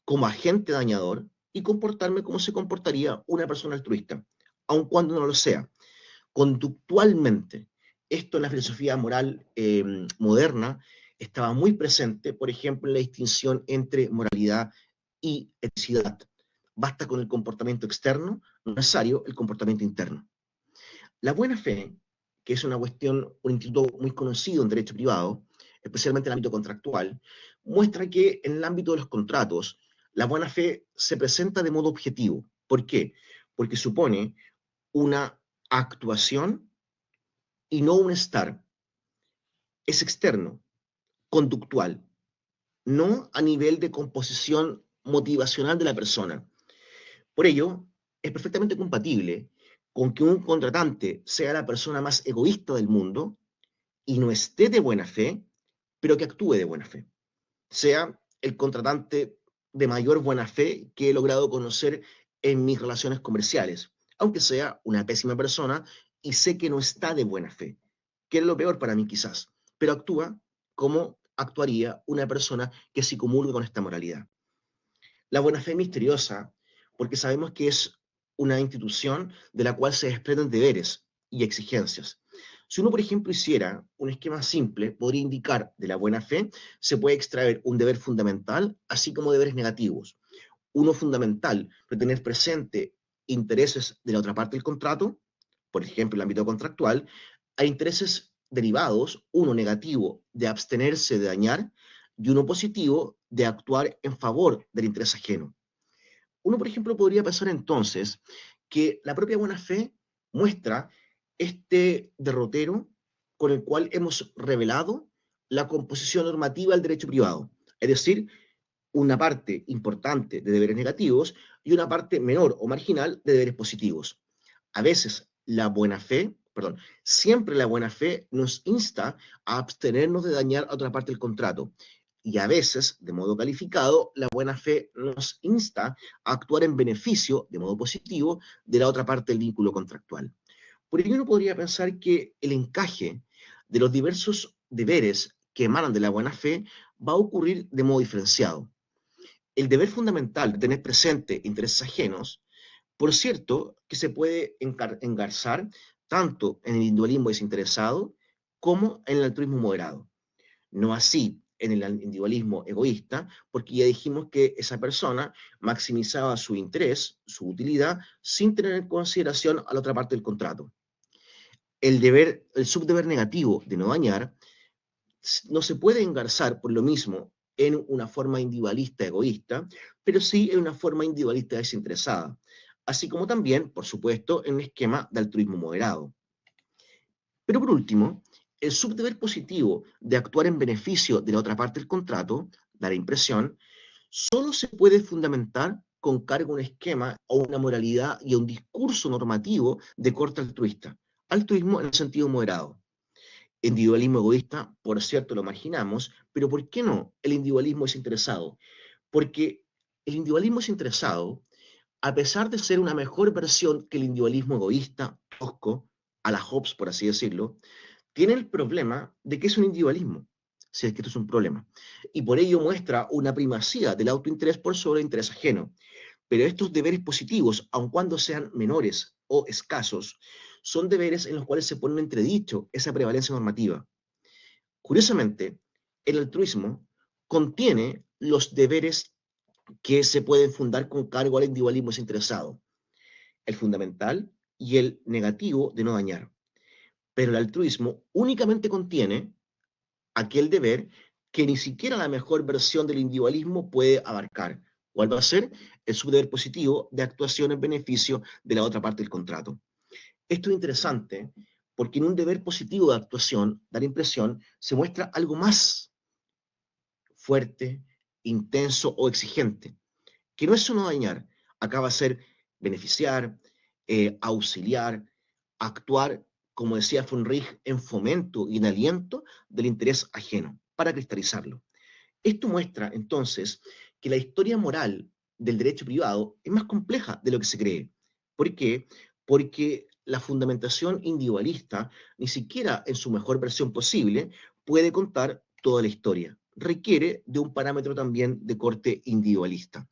como agente dañador y comportarme como se comportaría una persona altruista, aun cuando no lo sea. Conductualmente, esto en la filosofía moral moderna estaba muy presente, por ejemplo, en la distinción entre moralidad y eticidad. Basta con el comportamiento externo, no es necesario el comportamiento interno. La buena fe, que es una cuestión, un instituto muy conocido en derecho privado, especialmente en el ámbito contractual, muestra que en el ámbito de los contratos, la buena fe se presenta de modo objetivo. ¿Por qué? Porque supone una actuación y no un estar. Es externo, conductual, no a nivel de composición motivacional de la persona. Por ello, es perfectamente compatible con que un contratante sea la persona más egoísta del mundo y no esté de buena fe, pero que actúe de buena fe. Sea el contratante de mayor buena fe que he logrado conocer en mis relaciones comerciales, aunque sea una pésima persona y sé que no está de buena fe, que es lo peor para mí quizás, pero actúa como actuaría una persona que sí comulga con esta moralidad. La buena fe es misteriosa porque sabemos que es una institución de la cual se desprenden deberes y exigencias. Si uno, por ejemplo, hiciera un esquema simple, podría indicar de la buena fe, se puede extraer un deber fundamental, así como deberes negativos. Uno fundamental, tener presente intereses de la otra parte del contrato, por ejemplo, en el ámbito contractual, hay intereses derivados, uno negativo, de abstenerse de dañar, y uno positivo de actuar en favor del interés ajeno. Uno, por ejemplo, podría pensar entonces que la propia buena fe muestra este derrotero con el cual hemos revelado la composición normativa del derecho privado, es decir, una parte importante de deberes negativos y una parte menor o marginal de deberes positivos. A veces la buena fe, perdón, siempre la buena fe nos insta a abstenernos de dañar a otra parte del contrato. Y a veces, de modo calificado, la buena fe nos insta a actuar en beneficio, de modo positivo, de la otra parte del vínculo contractual. Por ello uno podría pensar que el encaje de los diversos deberes que emanan de la buena fe va a ocurrir de modo diferenciado. El deber fundamental de tener presente intereses ajenos, por cierto, que se puede engarzar tanto en el individualismo desinteresado como en el altruismo moderado. No así en el individualismo egoísta, porque ya dijimos que esa persona maximizaba su interés, su utilidad, sin tener en consideración a la otra parte del contrato. El subdeber negativo de no dañar no se puede engarzar por lo mismo en una forma individualista egoísta, pero sí en una forma individualista desinteresada, así como también, por supuesto, en un esquema de altruismo moderado. Pero por último, el subdeber positivo de actuar en beneficio de la otra parte del contrato, da la impresión, solo se puede fundamentar con cargo a un esquema o una moralidad y a un discurso normativo de corte altruista, altruismo en el sentido moderado. Individualismo egoísta, por cierto, lo marginamos, pero ¿por qué no el individualismo desinteresado? Porque el individualismo desinteresado, a pesar de ser una mejor versión que el individualismo egoísta, tosco, a la Hobbes, por así decirlo, tiene el problema de que es un individualismo, si es que esto es un problema, y por ello muestra una primacía del autointerés por sobre el interés ajeno. Pero estos deberes positivos, aun cuando sean menores o escasos, son deberes en los cuales se pone en entredicho esa prevalencia normativa. Curiosamente, el altruismo contiene los deberes que se pueden fundar con cargo al individualismo desinteresado, el fundamental y el negativo de no dañar. Pero el altruismo únicamente contiene aquel deber que ni siquiera la mejor versión del individualismo puede abarcar. ¿Cuál va a ser? El subdeber positivo de actuación en beneficio de la otra parte del contrato. Esto es interesante porque en un deber positivo de actuación, da la impresión, se muestra algo más fuerte, intenso o exigente, que no es solo dañar, acaba a ser beneficiar, auxiliar, actuar, como decía von Rich, en fomento y en aliento del interés ajeno, para cristalizarlo. Esto muestra, entonces, que la historia moral del derecho privado es más compleja de lo que se cree. ¿Por qué? Porque la fundamentación individualista, ni siquiera en su mejor versión posible, puede contar toda la historia. Requiere de un parámetro también de corte individualista.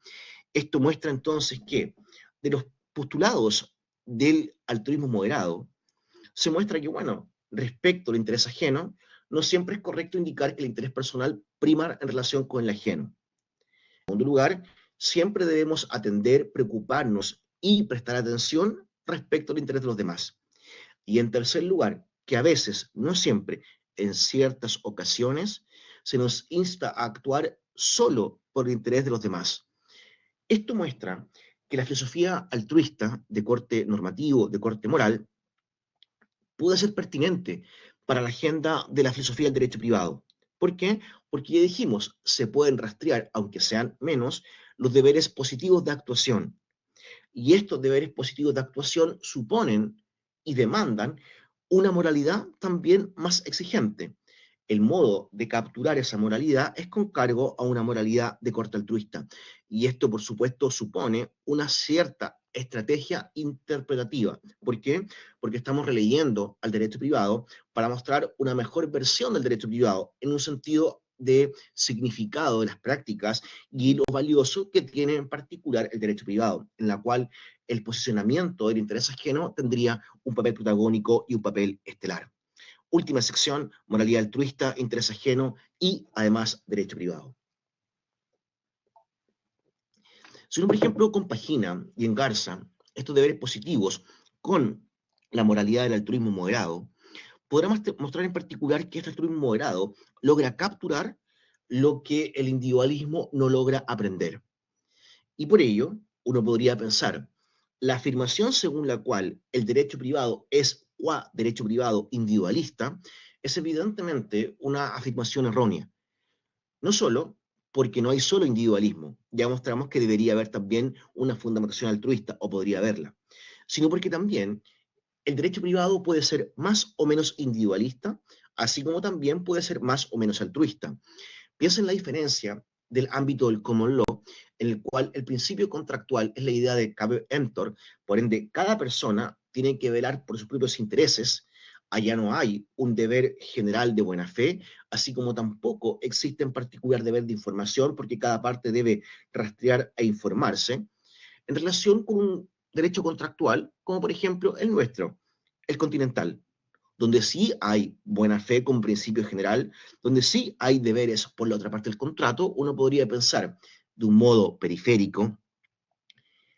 Esto muestra entonces que de los postulados del altruismo moderado, se muestra que, bueno, respecto al interés ajeno, no siempre es correcto indicar que el interés personal prima en relación con el ajeno. En segundo lugar, siempre debemos atender, preocuparnos y prestar atención respecto al interés de los demás. Y en tercer lugar, que a veces, no siempre, en ciertas ocasiones, se nos insta a actuar solo por el interés de los demás. Esto muestra que la filosofía altruista de corte normativo, de corte moral, puede ser pertinente para la agenda de la filosofía del derecho privado. ¿Por qué? Porque ya dijimos, se pueden rastrear, aunque sean menos, los deberes positivos de actuación. Y estos deberes positivos de actuación suponen y demandan una moralidad también más exigente. El modo de capturar esa moralidad es con cargo a una moralidad de corte altruista. Y esto, por supuesto, supone una cierta estrategia interpretativa. ¿Por qué? Porque estamos releyendo al derecho privado para mostrar una mejor versión del derecho privado en un sentido de significado de las prácticas y lo valioso que tiene en particular el derecho privado, en la cual el posicionamiento del interés ajeno tendría un papel protagónico y un papel estelar. Última sección, moralidad altruista, interés ajeno y además derecho privado. Si uno, por ejemplo, compagina y engarza estos deberes positivos con la moralidad del altruismo moderado, podrá mostrar en particular que este altruismo moderado logra capturar lo que el individualismo no logra aprender. Y por ello, uno podría pensar, la afirmación según la cual el derecho privado es qua derecho privado individualista es evidentemente una afirmación errónea. No solo porque no hay solo individualismo, ya mostramos que debería haber también una fundamentación altruista, o podría haberla, sino porque también el derecho privado puede ser más o menos individualista, así como también puede ser más o menos altruista. Piensa en la diferencia del ámbito del common law, en el cual el principio contractual es la idea de caveat emptor, por ende, cada persona tiene que velar por sus propios intereses. Allá no hay un deber general de buena fe, así como tampoco existe en particular deber de información, porque cada parte debe rastrear e informarse, en relación con un derecho contractual, como por ejemplo el nuestro, el continental, donde sí hay buena fe como principio general, donde sí hay deberes por la otra parte del contrato. Uno podría pensar de un modo periférico,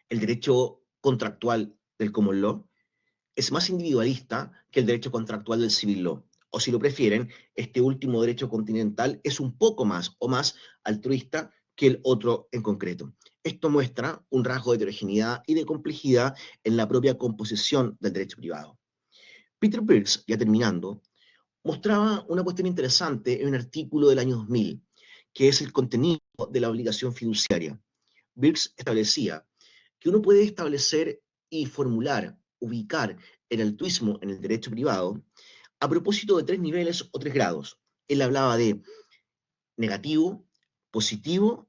el derecho contractual del common law es más individualista que el derecho contractual del civil law. O si lo prefieren, este último derecho continental es un poco más o más altruista que el otro en concreto. Esto muestra un rasgo de heterogeneidad y de complejidad en la propia composición del derecho privado. Peter Birks, ya terminando, mostraba una cuestión interesante en un artículo del año 2000, que es el contenido de la obligación fiduciaria. Birks establecía que uno puede establecer y formular, ubicar el altruismo en el derecho privado a propósito de 3 niveles o 3 grados. Él hablaba de negativo, positivo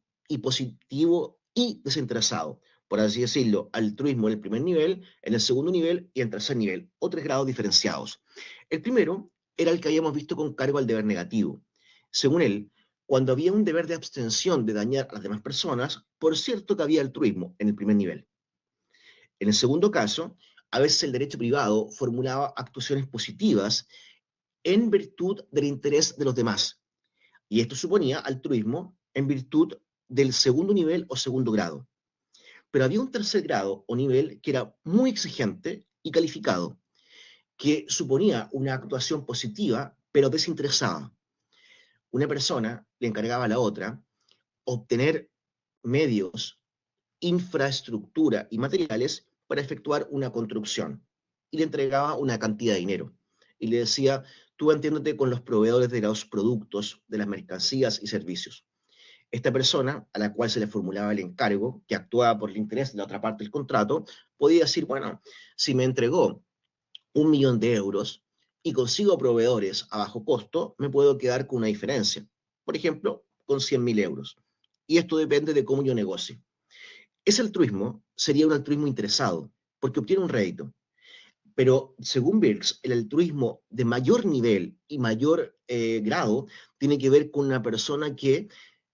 y desinteresado. Por así decirlo, altruismo en el primer nivel, en el segundo nivel y en el tercer nivel, o 3 grados diferenciados. El primero era el que habíamos visto con cargo al deber negativo. Según él, cuando había un deber de abstención de dañar a las demás personas, por cierto que había altruismo en el primer nivel. En el segundo caso, a veces el derecho privado formulaba actuaciones positivas en virtud del interés de los demás, y esto suponía altruismo en virtud del segundo nivel o segundo grado. Pero había un tercer grado o nivel que era muy exigente y calificado, que suponía una actuación positiva, pero desinteresada. Una persona le encargaba a la otra obtener medios, infraestructura y materiales para efectuar una construcción, y le entregaba una cantidad de dinero. Y le decía, tú entiéndote con los proveedores de los productos, de las mercancías y servicios. Esta persona, a la cual se le formulaba el encargo, que actuaba por el interés de la otra parte del contrato, podía decir, bueno, si me entregó 1 millón de euros y consigo proveedores a bajo costo, me puedo quedar con una diferencia. Por ejemplo, con 100.000 euros. Y esto depende de cómo yo negocie. Ese altruismo sería un altruismo interesado, porque obtiene un rédito. Pero según Birks, el altruismo de mayor nivel y mayor grado tiene que ver con una persona que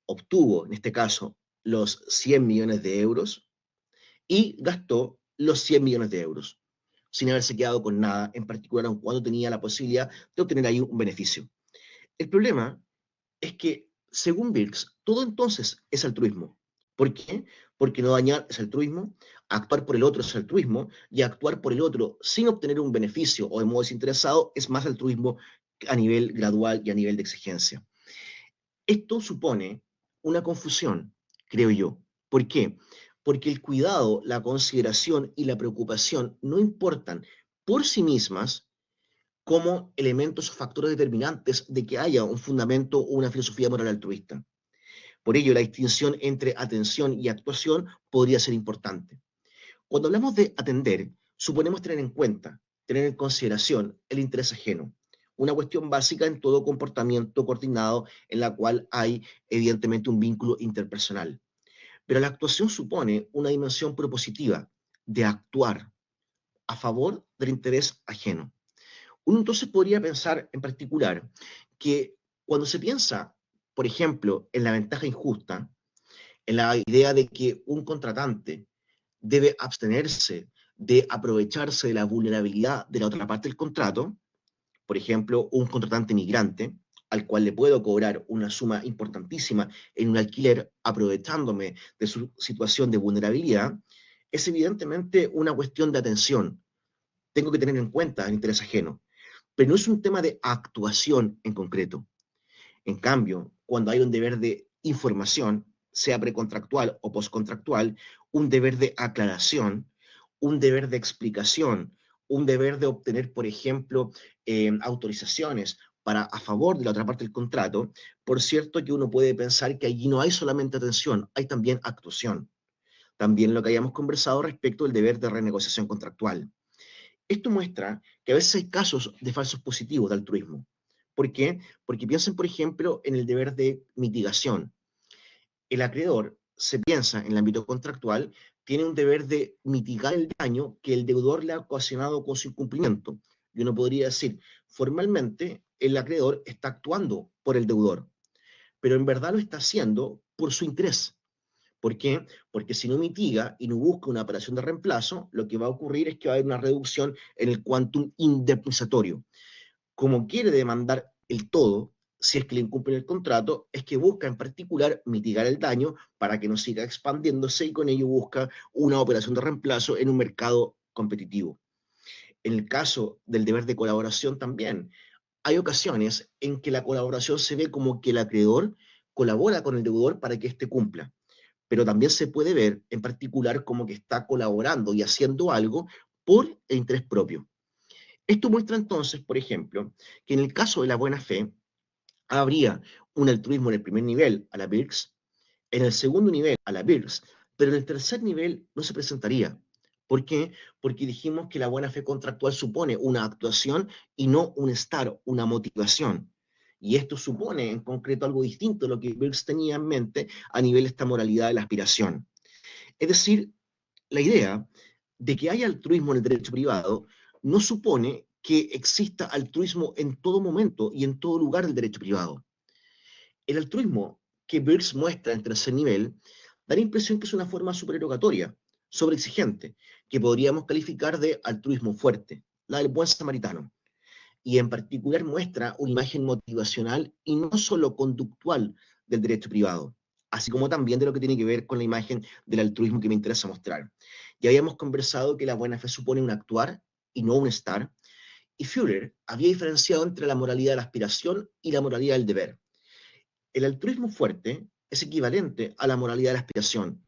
obtuvo, en este caso, los 100 millones de euros y gastó los 100 millones de euros, sin haberse quedado con nada, en particular aun cuando tenía la posibilidad de obtener ahí un beneficio. El problema es que, según Birks, todo entonces es altruismo. ¿Por qué? Porque no dañar es altruismo, actuar por el otro es altruismo, y actuar por el otro sin obtener un beneficio o de modo desinteresado es más altruismo a nivel gradual y a nivel de exigencia. Esto supone una confusión, creo yo. ¿Por qué? Porque el cuidado, la consideración y la preocupación no importan por sí mismas como elementos o factores determinantes de que haya un fundamento o una filosofía moral altruista. Por ello, la distinción entre atención y actuación podría ser importante. Cuando hablamos de atender, suponemos tener en cuenta, tener en consideración el interés ajeno, una cuestión básica en todo comportamiento coordinado en la cual hay evidentemente un vínculo interpersonal. Pero la actuación supone una dimensión propositiva de actuar a favor del interés ajeno. Uno entonces podría pensar en particular que cuando se piensa, por ejemplo, en la ventaja injusta, en la idea de que un contratante debe abstenerse de aprovecharse de la vulnerabilidad de la otra parte del contrato, por ejemplo, un contratante migrante, al cual le puedo cobrar una suma importantísima en un alquiler aprovechándome de su situación de vulnerabilidad, es evidentemente una cuestión de atención. Tengo que tener en cuenta el interés ajeno, pero no es un tema de actuación en concreto. En cambio, cuando hay un deber de información, sea precontractual o postcontractual, un deber de aclaración, un deber de explicación, un deber de obtener, por ejemplo, autorizaciones a favor de la otra parte del contrato, por cierto que uno puede pensar que allí no hay solamente atención, hay también actuación. También lo que hayamos conversado respecto del deber de renegociación contractual. Esto muestra que a veces hay casos de falsos positivos de altruismo. ¿Por qué? Porque piensen, por ejemplo, en el deber de mitigación. El acreedor se piensa en el ámbito contractual, tiene un deber de mitigar el daño que el deudor le ha ocasionado con su incumplimiento. Y uno podría decir, formalmente, el acreedor está actuando por el deudor, pero en verdad lo está haciendo por su interés. ¿Por qué? Porque si no mitiga y no busca una operación de reemplazo, lo que va a ocurrir es que va a haber una reducción en el quantum indemnizatorio. Como quiere demandar el todo, si es que le incumplen el contrato, es que busca en particular mitigar el daño para que no siga expandiéndose y con ello busca una operación de reemplazo en un mercado competitivo. En el caso del deber de colaboración también, hay ocasiones en que la colaboración se ve como que el acreedor colabora con el deudor para que éste cumpla, pero también se puede ver en particular como que está colaborando y haciendo algo por el interés propio. Esto muestra entonces, por ejemplo, que en el caso de la buena fe, habría un altruismo en el primer nivel a la BIRCS, en el segundo nivel a la BIRCS, pero en el tercer nivel no se presentaría. ¿Por qué? Porque dijimos que la buena fe contractual supone una actuación y no un estar, una motivación. Y esto supone en concreto algo distinto a lo que BIRCS tenía en mente a nivel de esta moralidad de la aspiración. Es decir, la idea de que haya altruismo en el derecho privado no supone que exista altruismo en todo momento y en todo lugar del derecho privado. El altruismo que Birx muestra en tercer nivel da la impresión que es una forma supererogatoria, sobreexigente, que podríamos calificar de altruismo fuerte, la del buen samaritano. Y en particular muestra una imagen motivacional y no solo conductual del derecho privado, así como también de lo que tiene que ver con la imagen del altruismo que me interesa mostrar. Ya habíamos conversado que la buena fe supone un actuar y no un estar, y Führer había diferenciado entre la moralidad de la aspiración y la moralidad del deber. El altruismo fuerte es equivalente a la moralidad de la aspiración,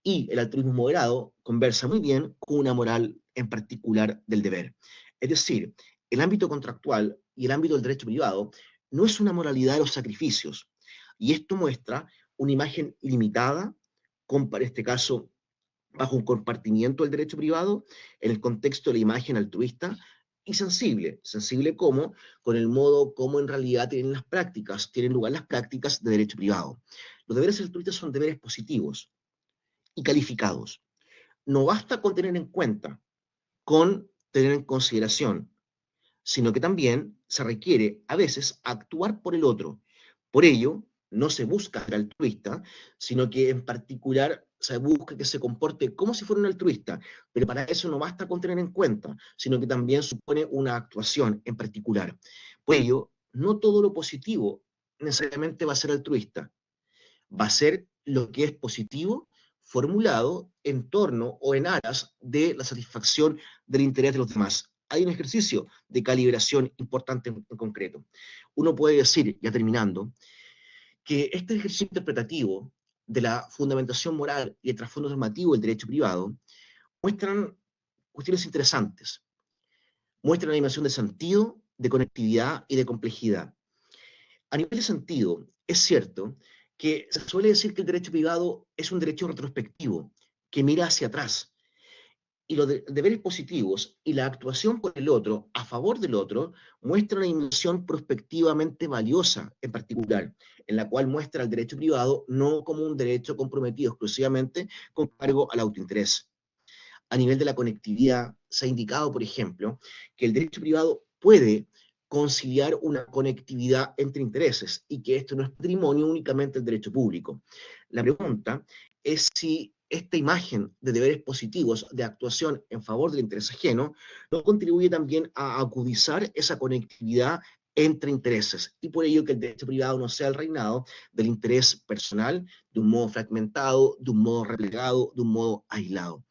y el altruismo moderado conversa muy bien con una moral en particular del deber. Es decir, el ámbito contractual y el ámbito del derecho privado no es una moralidad de los sacrificios, y esto muestra una imagen limitada, en este caso bajo un compartimiento del derecho privado, en el contexto de la imagen altruista, y sensible. Sensible como con el modo como en realidad tienen lugar las prácticas de derecho privado. Los deberes altruistas son deberes positivos y calificados. No basta con tener en cuenta, con tener en consideración, sino que también se requiere a veces actuar por el otro. Por ello, no se busca ser altruista, sino que en particular se busca que se comporte como si fuera un altruista, pero para eso no basta con tener en cuenta, sino que también supone una actuación en particular. Por ello, no todo lo positivo necesariamente va a ser altruista, va a ser lo que es positivo formulado en torno o en aras de la satisfacción del interés de los demás. Hay un ejercicio de calibración importante en concreto. Uno puede decir, ya terminando, que este ejercicio interpretativo de la fundamentación moral y el trasfondo normativo del derecho privado muestran cuestiones interesantes. Muestran una dimensión de sentido, de conectividad y de complejidad. A nivel de sentido, es cierto que se suele decir que el derecho privado es un derecho retrospectivo, que mira hacia atrás, y los deberes positivos y la actuación por el otro, a favor del otro, muestra una dimensión prospectivamente valiosa en particular, en la cual muestra el derecho privado no como un derecho comprometido exclusivamente con cargo al autointerés. A nivel de la conectividad, se ha indicado, por ejemplo, que el derecho privado puede conciliar una conectividad entre intereses y que esto no es patrimonio únicamente del derecho público. La pregunta es si esta imagen de deberes positivos de actuación en favor del interés ajeno no contribuye también a acudizar esa conectividad entre intereses y por ello que el derecho privado no sea el reinado del interés personal de un modo fragmentado, de un modo replegado, de un modo aislado.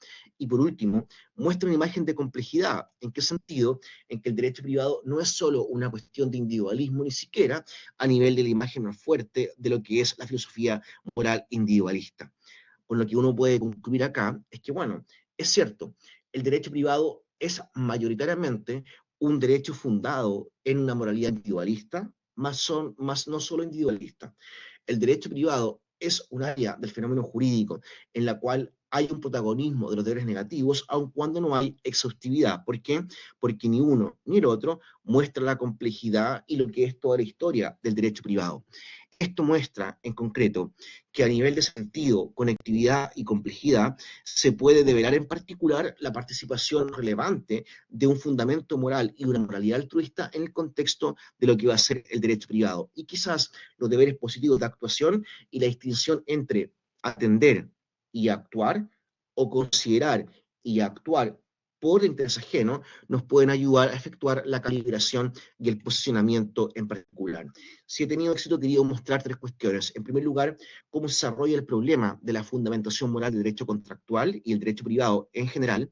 Y por último, muestra una imagen de complejidad. ¿En qué sentido? En que el derecho privado no es solo una cuestión de individualismo, ni siquiera a nivel de la imagen más fuerte de lo que es la filosofía moral individualista. Con lo que uno puede concluir acá es que, bueno, es cierto, el derecho privado es mayoritariamente un derecho fundado en una moralidad individualista, más no solo individualista. El derecho privado es un área del fenómeno jurídico en la cual hay un protagonismo de los deberes negativos, aun cuando no hay exhaustividad. ¿Por qué? Porque ni uno ni el otro muestra la complejidad y lo que es toda la historia del derecho privado. Esto muestra, en concreto, que a nivel de sentido, conectividad y complejidad se puede develar en particular la participación relevante de un fundamento moral y de una moralidad altruista en el contexto de lo que va a ser el derecho privado. Y quizás los deberes positivos de actuación y la distinción entre atender y actuar o considerar y actuar por interés ajeno nos pueden ayudar a efectuar la calibración y el posicionamiento en particular. Si he tenido éxito, quería mostrar tres cuestiones. En primer lugar, cómo se desarrolla el problema de la fundamentación moral del derecho contractual y el derecho privado en general,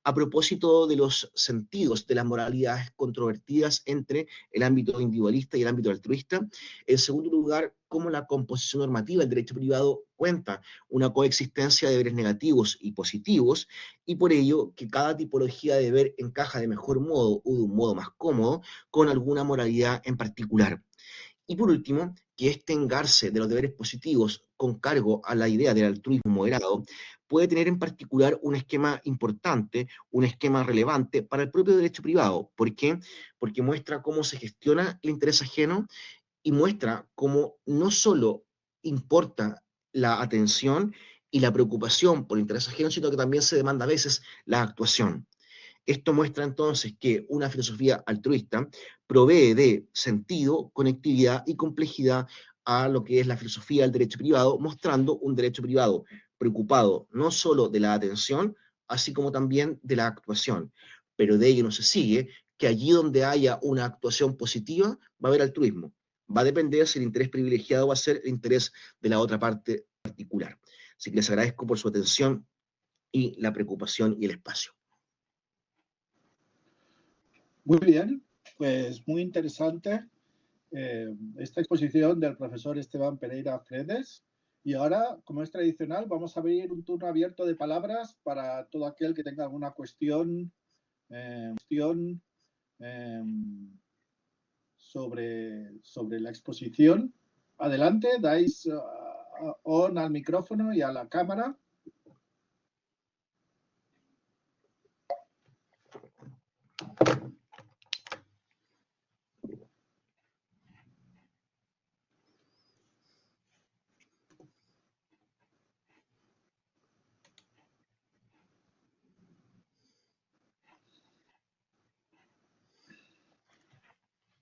a propósito de los sentidos de las moralidades controvertidas entre el ámbito individualista y el ámbito altruista. En segundo lugar, cómo la composición normativa del derecho privado cuenta una coexistencia de deberes negativos y positivos, y por ello que cada tipología de deber encaja de mejor modo o de un modo más cómodo con alguna moralidad en particular. Y por último, que este engarce de los deberes positivos con cargo a la idea del altruismo moderado puede tener en particular un esquema importante, un esquema relevante para el propio derecho privado. ¿Por qué? Porque muestra cómo se gestiona el interés ajeno y muestra cómo no solo importa la atención y la preocupación por el interés ajeno, sino que también se demanda a veces la actuación. Esto muestra entonces que una filosofía altruista provee de sentido, conectividad y complejidad a lo que es la filosofía del derecho privado, mostrando un derecho privado preocupado no solo de la atención, así como también de la actuación. Pero de ello no se sigue que allí donde haya una actuación positiva va a haber altruismo. Va a depender si el interés privilegiado va a ser el interés de la otra parte particular. Así que les agradezco por su atención y la preocupación y el espacio. Muy bien, pues muy interesante esta exposición del profesor Esteban Pereira Fredes. Y ahora, como es tradicional, vamos a abrir un turno abierto de palabras para todo aquel que tenga alguna cuestión sobre la exposición. Adelante, dais on al micrófono y a la cámara.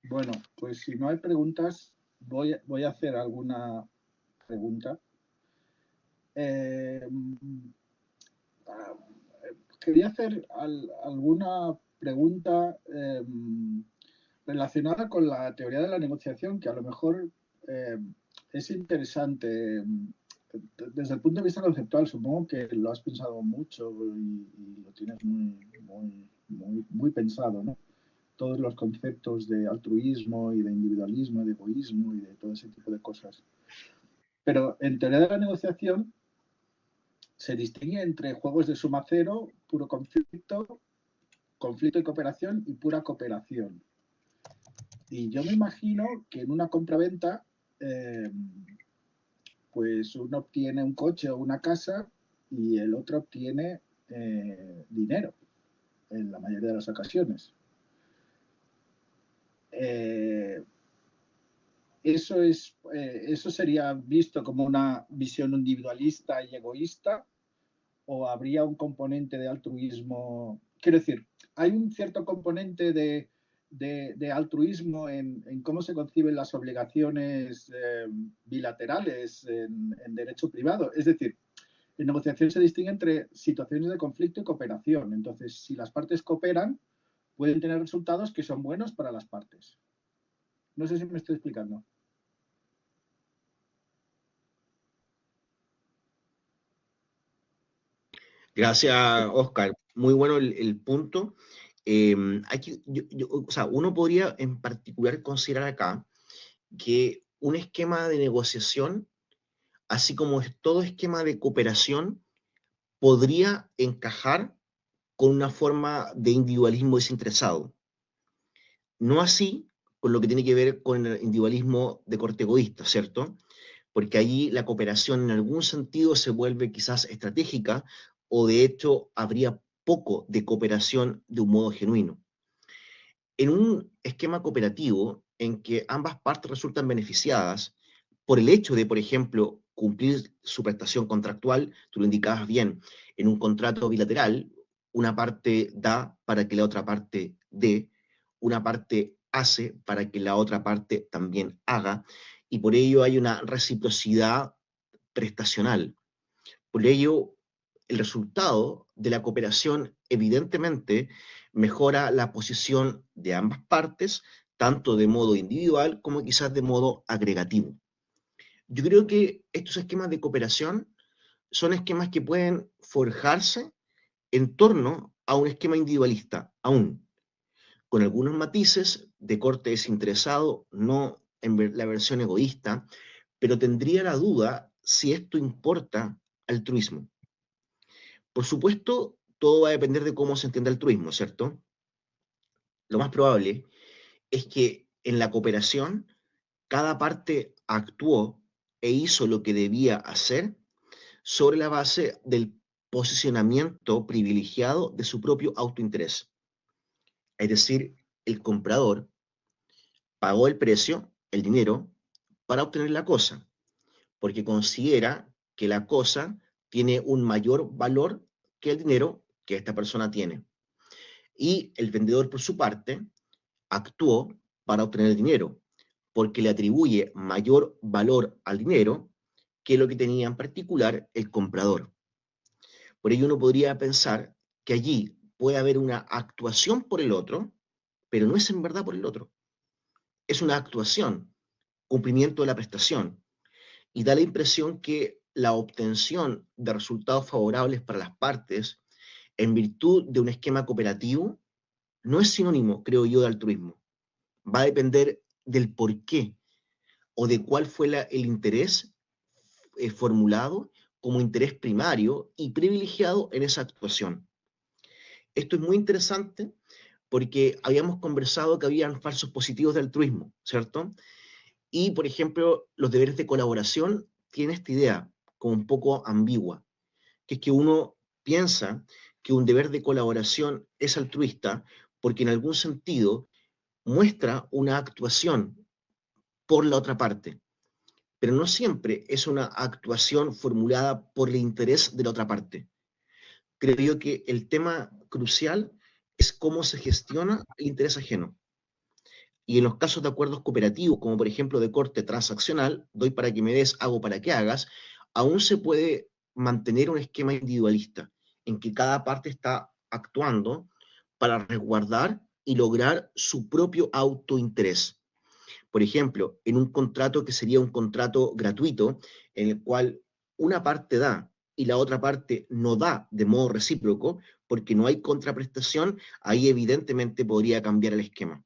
Bueno, pues si no hay preguntas, voy a hacer alguna pregunta. Quería hacer alguna pregunta relacionada con la teoría de la negociación, que a lo mejor es interesante desde el punto de vista conceptual. Supongo que lo has pensado mucho y lo tienes muy pensado, ¿no? Todos los conceptos de altruismo y de individualismo, de egoísmo y de todo ese tipo de cosas. Pero en teoría de la negociación se distingue entre juegos de suma cero, puro conflicto, conflicto y cooperación y pura cooperación. Y yo me imagino que en una compraventa, pues uno obtiene un coche o una casa y el otro obtiene dinero en la mayoría de las ocasiones. ¿Eso sería visto como una visión individualista y egoísta? ¿O habría un componente de altruismo? Quiero decir, hay un cierto componente de altruismo en cómo se conciben las obligaciones bilaterales en derecho privado. Es decir, en negociación se distingue entre situaciones de conflicto y cooperación. Entonces, si las partes cooperan, pueden tener resultados que son buenos para las partes. No sé si me estoy explicando. Gracias, Oscar. Muy bueno el punto. O sea, uno podría en particular considerar acá que un esquema de negociación, así como es todo esquema de cooperación, podría encajar con una forma de individualismo desinteresado. No así con lo que tiene que ver con el individualismo de corte egoísta, ¿cierto? Porque allí la cooperación en algún sentido se vuelve quizás estratégica o de hecho habría poco de cooperación de un modo genuino. En un esquema cooperativo en que ambas partes resultan beneficiadas por el hecho de, por ejemplo, cumplir su prestación contractual, tú lo indicabas bien, en un contrato bilateral, una parte da para que la otra parte dé, una parte hace para que la otra parte también haga, y por ello hay una reciprocidad prestacional. Por ello, el resultado de la cooperación evidentemente mejora la posición de ambas partes, tanto de modo individual como quizás de modo agregativo. Yo creo que estos esquemas de cooperación son esquemas que pueden forjarse en torno a un esquema individualista, aún con algunos matices de corte desinteresado, no en la versión egoísta, pero tendría la duda si esto importa altruismo. Por supuesto, todo va a depender de cómo se entienda el altruismo, ¿cierto? Lo más probable es que en la cooperación cada parte actuó e hizo lo que debía hacer sobre la base del posicionamiento privilegiado de su propio autointerés. Es decir, el comprador pagó el precio, el dinero, para obtener la cosa, porque considera que la cosa tiene un mayor valor que el dinero que esta persona tiene. Y el vendedor, por su parte, actuó para obtener el dinero, porque le atribuye mayor valor al dinero que lo que tenía en particular el comprador. Por ello uno podría pensar que allí puede haber una actuación por el otro, pero no es en verdad por el otro. Es una actuación, cumplimiento de la prestación, y da la impresión que la obtención de resultados favorables para las partes en virtud de un esquema cooperativo no es sinónimo, creo yo, de altruismo. Va a depender del por qué o de cuál fue el interés formulado como interés primario y privilegiado en esa actuación. Esto es muy interesante porque habíamos conversado que habían falsos positivos de altruismo, ¿cierto? Y, por ejemplo, los deberes de colaboración tienen esta idea como un poco ambigua, que es que uno piensa que un deber de colaboración es altruista porque en algún sentido muestra una actuación por la otra parte, pero no siempre es una actuación formulada por el interés de la otra parte. Creo yo que el tema crucial es cómo se gestiona el interés ajeno. Y en los casos de acuerdos cooperativos, como por ejemplo de corte transaccional, doy para que me des, hago para que hagas, aún se puede mantener un esquema individualista en que cada parte está actuando para resguardar y lograr su propio autointerés. Por ejemplo, en un contrato que sería un contrato gratuito, en el cual una parte da y la otra parte no da de modo recíproco, porque no hay contraprestación, ahí evidentemente podría cambiar el esquema.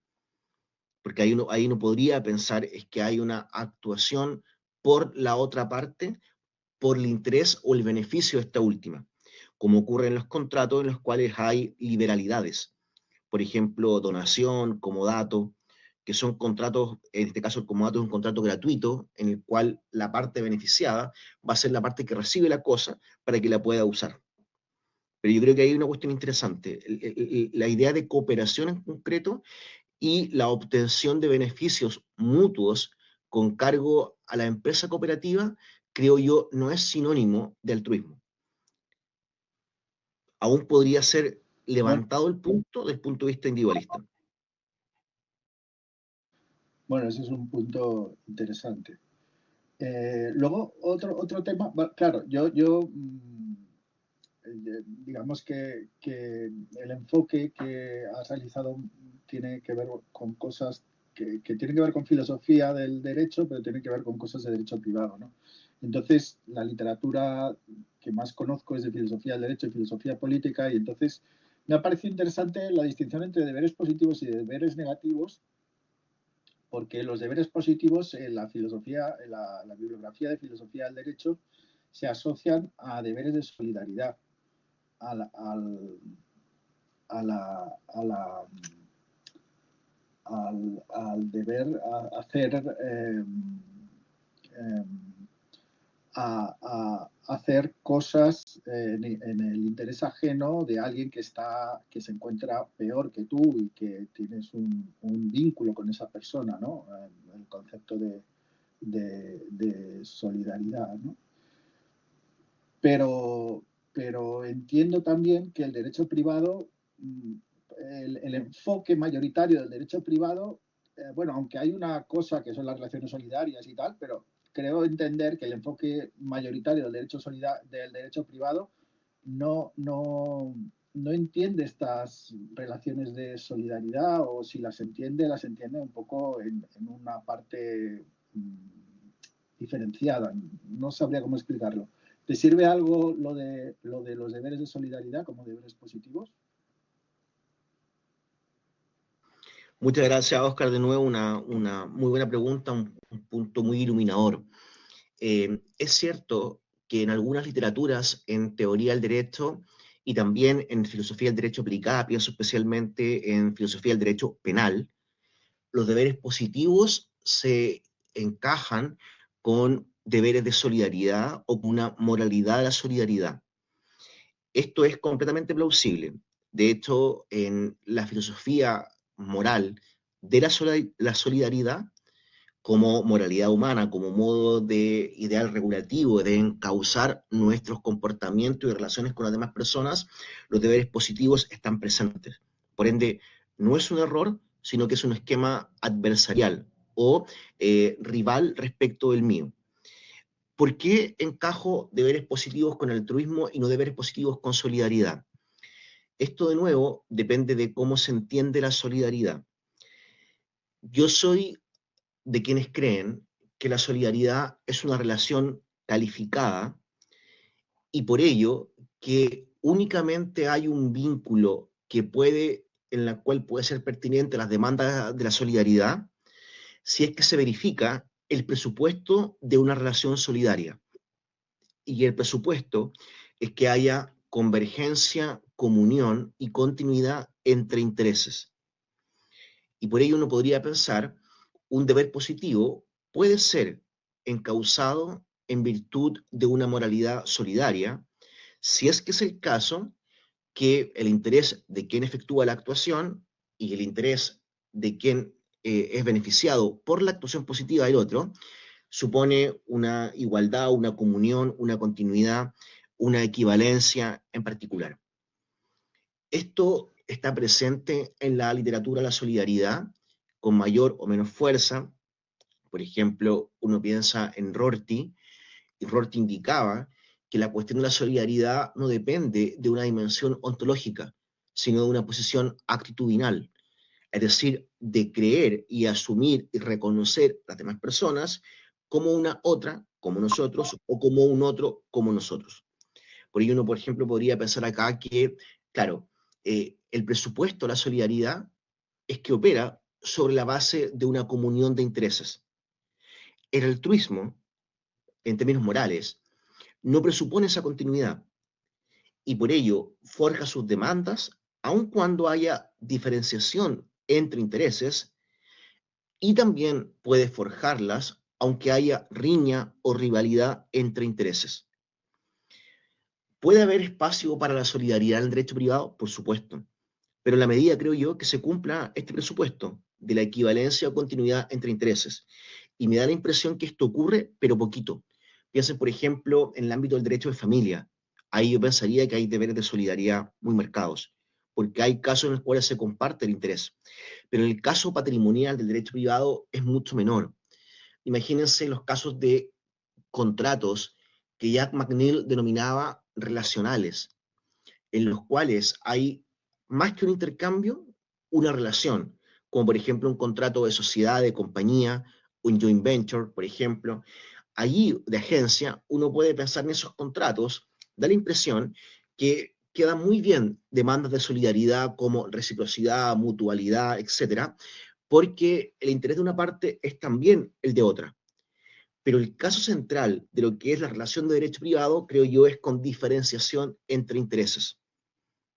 Porque ahí uno podría pensar es que hay una actuación por la otra parte, por el interés o el beneficio de esta última, como ocurre en los contratos en los cuales hay liberalidades. Por ejemplo, donación, comodato, que son contratos, en este caso el comodato es un contrato gratuito, en el cual la parte beneficiada va a ser la parte que recibe la cosa para que la pueda usar. Pero yo creo que hay una cuestión interesante. La idea de cooperación en concreto y la obtención de beneficios mutuos con cargo a la empresa cooperativa, creo yo, no es sinónimo de altruismo. Aún podría ser Bueno, levantado el punto desde el punto de vista individualista. bueno, ese es un punto interesante. Luego, otro tema, claro, digamos que el enfoque que has realizado tiene que ver con cosas que tienen que ver con filosofía del derecho, pero tienen que ver con cosas de derecho privado, ¿no? Entonces, la literatura que más conozco es de filosofía del derecho y filosofía política, y entonces me ha parecido interesante la distinción entre deberes positivos y deberes negativos, porque los deberes positivos en la filosofía, en la bibliografía de filosofía del derecho, se asocian a deberes de solidaridad, al, al, a la, a la, al deber hacer eh, a hacer cosas en el interés ajeno de alguien que se encuentra peor que tú y que tienes un vínculo con esa persona, ¿no? El concepto de solidaridad, ¿no? Pero entiendo también que el derecho privado, el enfoque mayoritario del derecho privado, bueno, aunque hay una cosa que son las relaciones solidarias y tal, pero creo entender que el enfoque mayoritario del derecho privado no entiende estas relaciones de solidaridad, o si las entiende un poco en una parte diferenciada. No sabría cómo explicarlo. ¿Te sirve algo lo de los deberes de solidaridad como deberes positivos? Muchas gracias, Oscar. De nuevo, una muy buena pregunta, un punto muy iluminador. Es cierto que en algunas literaturas, en teoría del derecho y también en filosofía del derecho aplicada, pienso especialmente en filosofía del derecho penal, los deberes positivos se encajan con deberes de solidaridad o con una moralidad de la solidaridad. Esto es completamente plausible. De hecho, en la filosofía moral de la solidaridad, como moralidad humana, como modo de ideal regulativo de encauzar nuestros comportamientos y relaciones con las demás personas, los deberes positivos están presentes. Por ende, no es un error, sino que es un esquema adversarial o rival respecto del mío. ¿Por qué encajo deberes positivos con altruismo y no deberes positivos con solidaridad? Esto de nuevo depende de cómo se entiende la solidaridad. Yo soy de quienes creen que la solidaridad es una relación calificada y por ello que únicamente hay un vínculo en la cual puede ser pertinente las demandas de la solidaridad si es que se verifica el presupuesto de una relación solidaria. Y el presupuesto es que haya convergencia, comunión y continuidad entre intereses. Y por ello uno podría pensar, un deber positivo puede ser encausado en virtud de una moralidad solidaria, si es que es el caso que el interés de quien efectúa la actuación y el interés de quien es beneficiado por la actuación positiva del otro supone una igualdad, una comunión, una continuidad, una equivalencia en particular. Esto está presente en la literatura de la solidaridad con mayor o menos fuerza. Por ejemplo, uno piensa en Rorty, y Rorty indicaba que la cuestión de la solidaridad no depende de una dimensión ontológica, sino de una posición actitudinal, es decir, de creer y asumir y reconocer a las demás personas como una otra, como nosotros, o como un otro, como nosotros. Por ello uno, por ejemplo, podría pensar acá que, claro, el presupuesto de la solidaridad es que opera sobre la base de una comunión de intereses. El altruismo, en términos morales, no presupone esa continuidad y por ello forja sus demandas aun cuando haya diferenciación entre intereses y también puede forjarlas aunque haya riña o rivalidad entre intereses. ¿Puede haber espacio para la solidaridad en el derecho privado? Por supuesto, pero en la medida, creo yo, que se cumpla este presupuesto de la equivalencia o continuidad entre intereses. Y me da la impresión que esto ocurre, pero poquito. Piensen, por ejemplo, en el ámbito del derecho de familia. Ahí yo pensaría que hay deberes de solidaridad muy marcados, porque hay casos en los cuales se comparte el interés. Pero en el caso patrimonial del derecho privado es mucho menor. Imagínense los casos de contratos que Jack McNeill denominaba relacionales, en los cuales hay más que un intercambio, una relación, como por ejemplo un contrato de sociedad, de compañía, un joint venture, por ejemplo. Allí, de agencia, uno puede pensar en esos contratos da la impresión que quedan muy bien demandas de solidaridad como reciprocidad, mutualidad, etcétera, porque el interés de una parte es también el de otra. Pero el caso central de lo que es la relación de derecho privado, creo yo, es con diferenciación entre intereses.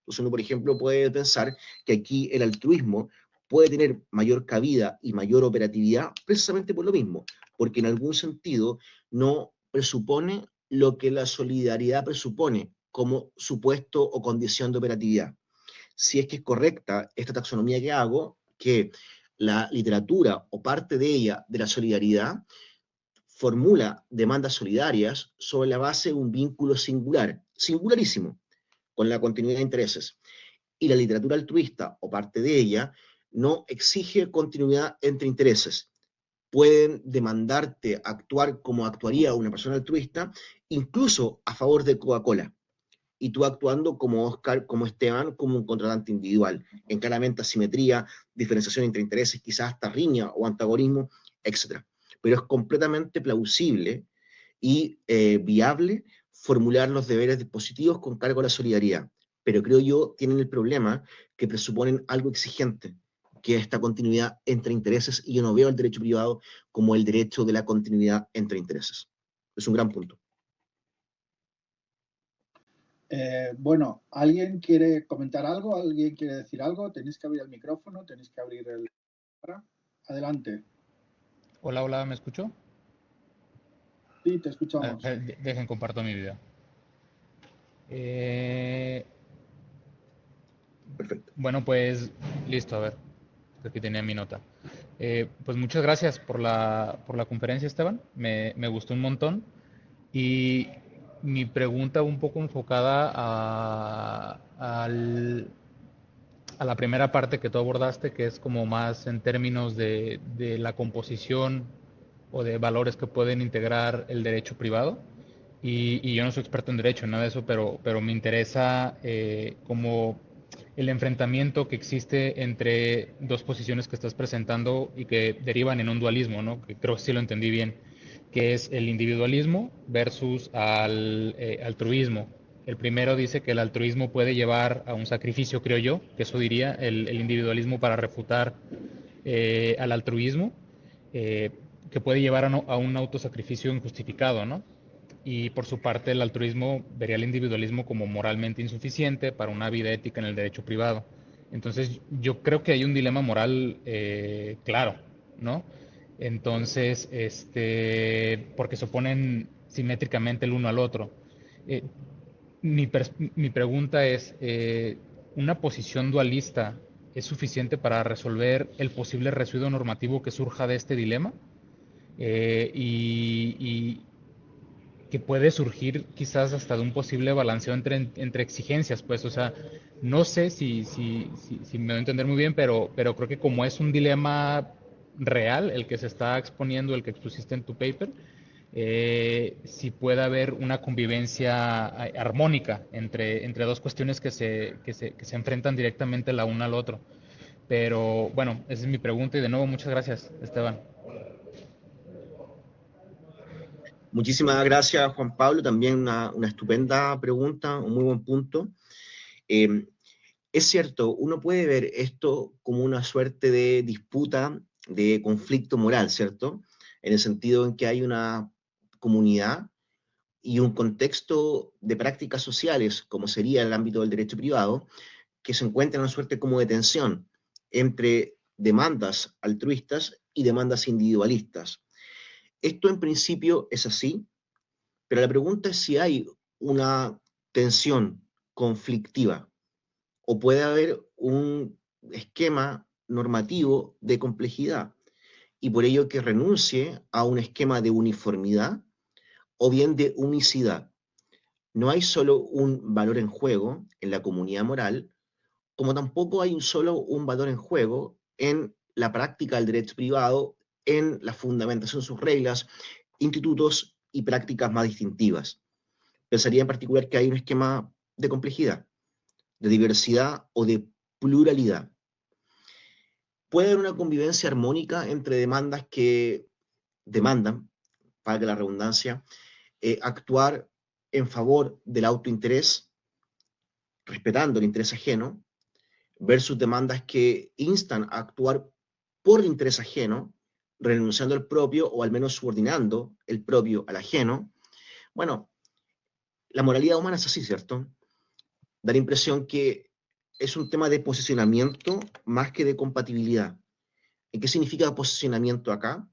Entonces uno, por ejemplo, puede pensar que aquí el altruismo puede tener mayor cabida y mayor operatividad precisamente por lo mismo, porque en algún sentido no presupone lo que la solidaridad presupone como supuesto o condición de operatividad. Si es que es correcta esta taxonomía que hago, que la literatura o parte de ella, de la solidaridad, formula demandas solidarias sobre la base de un vínculo singular, singularísimo, con la continuidad de intereses. Y la literatura altruista, o parte de ella, no exige continuidad entre intereses. Pueden demandarte actuar como actuaría una persona altruista, incluso a favor de Coca-Cola. Y tú actuando como Oscar, como Esteban, como un contratante individual, en claramente asimetría, diferenciación entre intereses, quizás hasta riña o antagonismo, etc. Pero es completamente plausible y viable formular los deberes dispositivos con cargo a la solidaridad. Pero creo yo tienen el problema que presuponen algo exigente, que es esta continuidad entre intereses, y yo no veo el derecho privado como el derecho de la continuidad entre intereses. Es un gran punto. Bueno, ¿alguien quiere comentar algo? ¿Alguien quiere decir algo? Tenéis que abrir el micrófono, tenéis que abrir el... Adelante. Hola, hola, ¿me escucho? Sí, te escuchamos. Dejen, comparto mi video. Perfecto. Bueno, pues listo, a ver, aquí tenía mi nota. Pues muchas gracias por la conferencia, Esteban. Me gustó un montón. Y mi pregunta un poco enfocada a la primera parte que tú abordaste, que es como más en términos de la composición o de valores que pueden integrar el derecho privado. Y yo no soy experto en derecho, nada de eso, pero me interesa como el enfrentamiento que existe entre dos posiciones que estás presentando y que derivan en un dualismo, ¿no? Que creo que sí lo entendí bien, que es el individualismo versus al altruismo. El primero dice que el altruismo puede llevar a un sacrificio, creo yo, que eso diría el individualismo para refutar al altruismo, eh, que puede llevar a un autosacrificio injustificado, ¿no? Y por su parte el altruismo vería el individualismo como moralmente insuficiente para una vida ética en el derecho privado. Entonces yo creo que hay un dilema moral claro, ¿no? Entonces, porque se oponen simétricamente el uno al otro. Eh, mi pregunta es, ¿una posición dualista es suficiente para resolver el posible residuo normativo que surja de este dilema? Y que puede surgir quizás hasta de un posible balanceo entre exigencias, pues, o sea, no sé si me voy a entender muy bien, pero creo que como es un dilema real el que se está exponiendo, el que expusiste en tu paper, si puede haber una convivencia armónica entre dos cuestiones que se enfrentan directamente la una al otro. Pero bueno, esa es mi pregunta y de nuevo muchas gracias, Esteban. Muchísimas gracias, Juan Pablo. También una estupenda pregunta, un muy buen punto. Eh, es cierto, uno puede ver esto como una suerte de disputa, de conflicto moral, ¿cierto? En el sentido en que hay una comunidad y un contexto de prácticas sociales, como sería el ámbito del derecho privado, que se encuentra en una suerte como de tensión entre demandas altruistas y demandas individualistas. Esto en principio es así, pero la pregunta es si hay una tensión conflictiva o puede haber un esquema normativo de complejidad y por ello que renuncie a un esquema de uniformidad o bien de unicidad. No hay solo un valor en juego en la comunidad moral, como tampoco hay solo un valor en juego en la práctica del derecho privado, en la fundamentación de sus reglas, institutos y prácticas más distintivas. Pensaría en particular que hay un esquema de complejidad, de diversidad o de pluralidad. Puede haber una convivencia armónica entre demandas que demandan, para que la redundancia, actuar en favor del autointerés, respetando el interés ajeno, versus demandas que instan a actuar por el interés ajeno, renunciando al propio o al menos subordinando el propio al ajeno. Bueno, la moralidad humana es así, ¿cierto? Da la impresión que es un tema de posicionamiento más que de compatibilidad. ¿Y qué significa posicionamiento acá?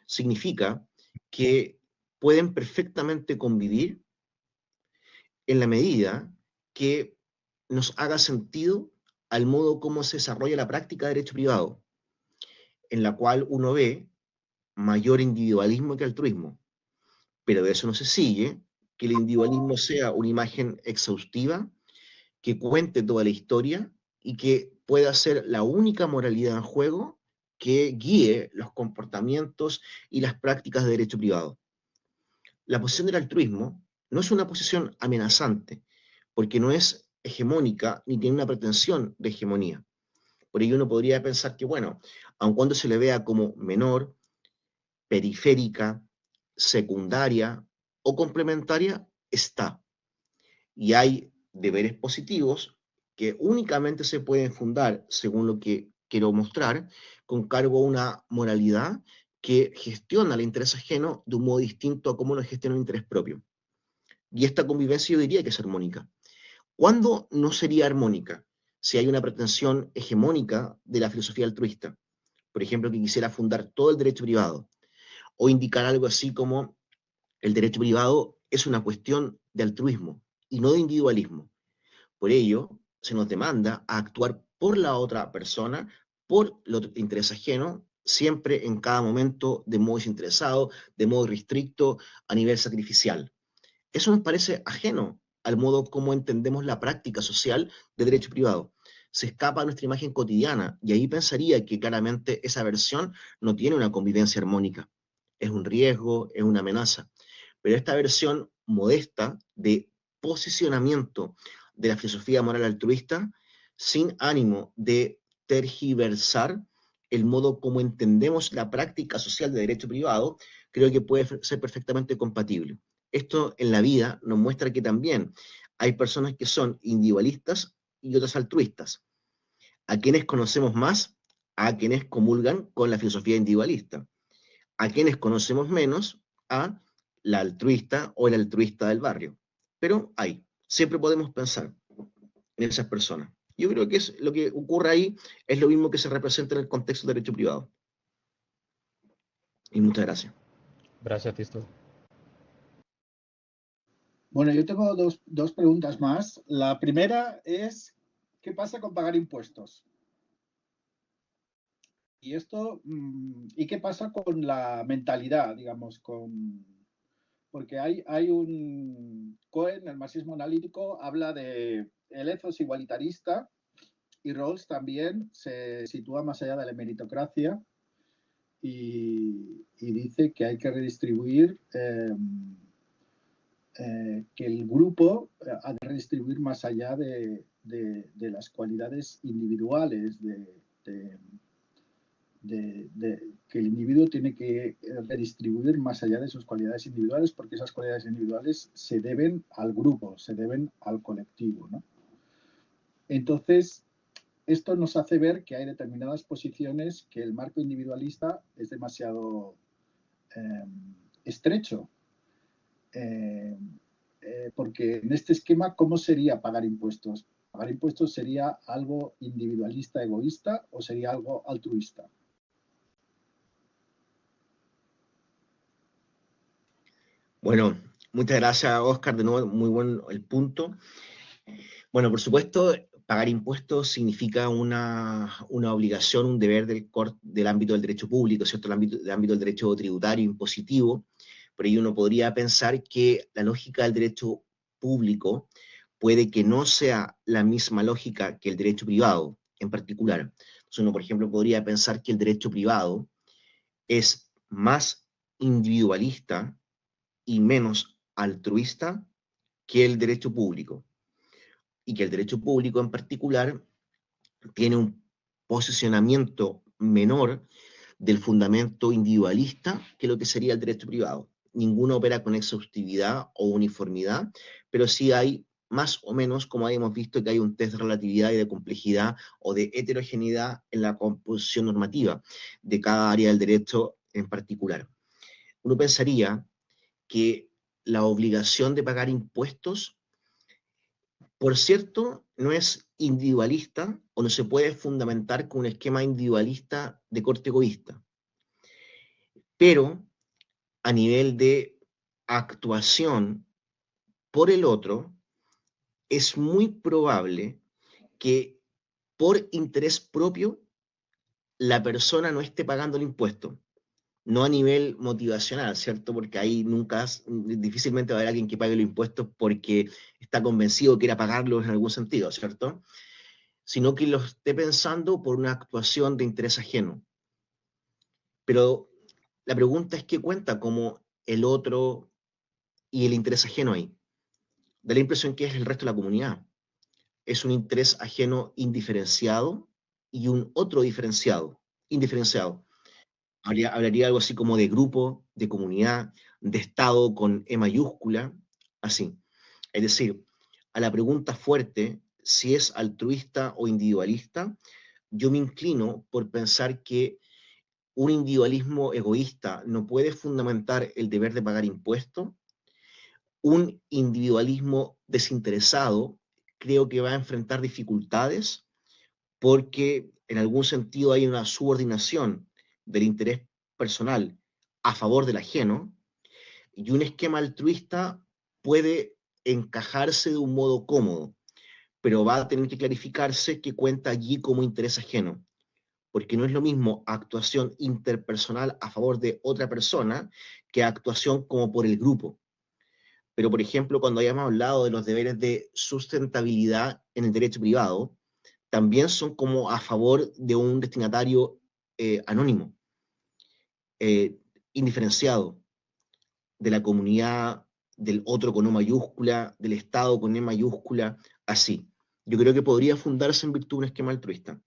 Significa que pueden perfectamente convivir en la medida que nos haga sentido al modo como se desarrolla la práctica de derecho privado, en la cual uno ve mayor individualismo que altruismo. Pero de eso no se sigue que el individualismo sea una imagen exhaustiva, que cuente toda la historia y que pueda ser la única moralidad en juego que guíe los comportamientos y las prácticas de derecho privado. La posición del altruismo no es una posición amenazante, porque no es hegemónica ni tiene una pretensión de hegemonía. Por ello uno podría pensar que, bueno, aun cuando se le vea como menor, periférica, secundaria o complementaria, está. Y hay deberes positivos que únicamente se pueden fundar, según lo que quiero mostrar, con cargo a una moralidad que gestiona el interés ajeno de un modo distinto a cómo lo gestiona el interés propio. Y esta convivencia yo diría que es armónica. ¿Cuándo no sería armónica? Si hay una pretensión hegemónica de la filosofía altruista, por ejemplo, que quisiera fundar todo el derecho privado, o indicar algo así como el derecho privado es una cuestión de altruismo y no de individualismo. Por ello, se nos demanda a actuar por la otra persona, por el interés ajeno, siempre en cada momento de modo desinteresado, de modo restricto, a nivel sacrificial. Eso nos parece ajeno al modo como entendemos la práctica social de derecho privado. Se escapa a nuestra imagen cotidiana y ahí pensaría que claramente esa versión no tiene una convivencia armónica. Es un riesgo, es una amenaza. Pero esta versión modesta de posicionamiento de la filosofía moral altruista, sin ánimo de tergiversar el modo como entendemos la práctica social de derecho privado, creo que puede ser perfectamente compatible. Esto en la vida nos muestra que también hay personas que son individualistas y otras altruistas. ¿A quienes conocemos más? A quienes comulgan con la filosofía individualista. ¿A quienes conocemos menos? A la altruista o el altruista del barrio. Pero siempre podemos pensar en esas personas. Yo creo que lo que ocurre ahí es lo mismo que se representa en el contexto del derecho privado. Y muchas gracias. Gracias, Tisto. Bueno, yo tengo dos preguntas más. La primera es, ¿qué pasa con pagar impuestos? Y esto, ¿y qué pasa con la mentalidad, digamos, porque hay un Cohen, el marxismo analítico, habla de el ethos igualitarista y Rawls también se sitúa más allá de la meritocracia y dice que hay que redistribuir, que el grupo ha de redistribuir más allá de las cualidades individuales, que el individuo tiene que redistribuir más allá de sus cualidades individuales, porque esas cualidades individuales se deben al grupo, se deben al colectivo, ¿no? Entonces, esto nos hace ver que hay determinadas posiciones que el marco individualista es demasiado estrecho. Porque en este esquema, ¿cómo sería pagar impuestos? ¿Pagar impuestos sería algo individualista, egoísta o sería algo altruista? Bueno, muchas gracias, Oscar. De nuevo, muy buen el punto. Bueno, por supuesto, pagar impuestos significa una obligación, un deber del ámbito del derecho público, ¿cierto? Del ámbito del derecho tributario, impositivo. Por ello uno podría pensar que la lógica del derecho público puede que no sea la misma lógica que el derecho privado en particular. Entonces uno, por ejemplo, podría pensar que el derecho privado es más individualista y menos altruista que el derecho público. Y que el derecho público en particular tiene un posicionamiento menor del fundamento individualista que lo que sería el derecho privado. ninguno opera con exhaustividad o uniformidad, pero sí hay más o menos, como hemos visto, que hay un test de relatividad y de complejidad o de heterogeneidad en la composición normativa de cada área del derecho en particular. Uno pensaría que la obligación de pagar impuestos, por cierto, no es individualista o no se puede fundamentar con un esquema individualista de corte egoísta, pero a nivel de actuación por el otro, es muy probable que por interés propio la persona no esté pagando el impuesto, no a nivel motivacional, ¿cierto? Porque ahí difícilmente va a haber alguien que pague los impuestos porque está convencido que quiera pagarlos en algún sentido, ¿cierto? Sino que lo esté pensando por una actuación de interés ajeno. Pero la pregunta es qué cuenta como el otro y el interés ajeno ahí. Da la impresión que es el resto de la comunidad. Es un interés ajeno indiferenciado y un otro indiferenciado. Hablaría algo así como de grupo, de comunidad, de Estado con E mayúscula, así. Es decir, a la pregunta fuerte, si es altruista o individualista, yo me inclino por pensar que un individualismo egoísta no puede fundamentar el deber de pagar impuestos. Un individualismo desinteresado creo que va a enfrentar dificultades porque en algún sentido hay una subordinación del interés personal a favor del ajeno, y un esquema altruista puede encajarse de un modo cómodo, pero va a tener que clarificarse que cuenta allí como interés ajeno, porque no es lo mismo actuación interpersonal a favor de otra persona que actuación como por el grupo. Pero, por ejemplo, cuando hayamos hablado de los deberes de sustentabilidad en el derecho privado, también son como a favor de un destinatario anónimo, indiferenciado, de la comunidad, del otro con O mayúscula, del Estado con E mayúscula, así. Yo creo que podría fundarse en virtud de un esquema altruista.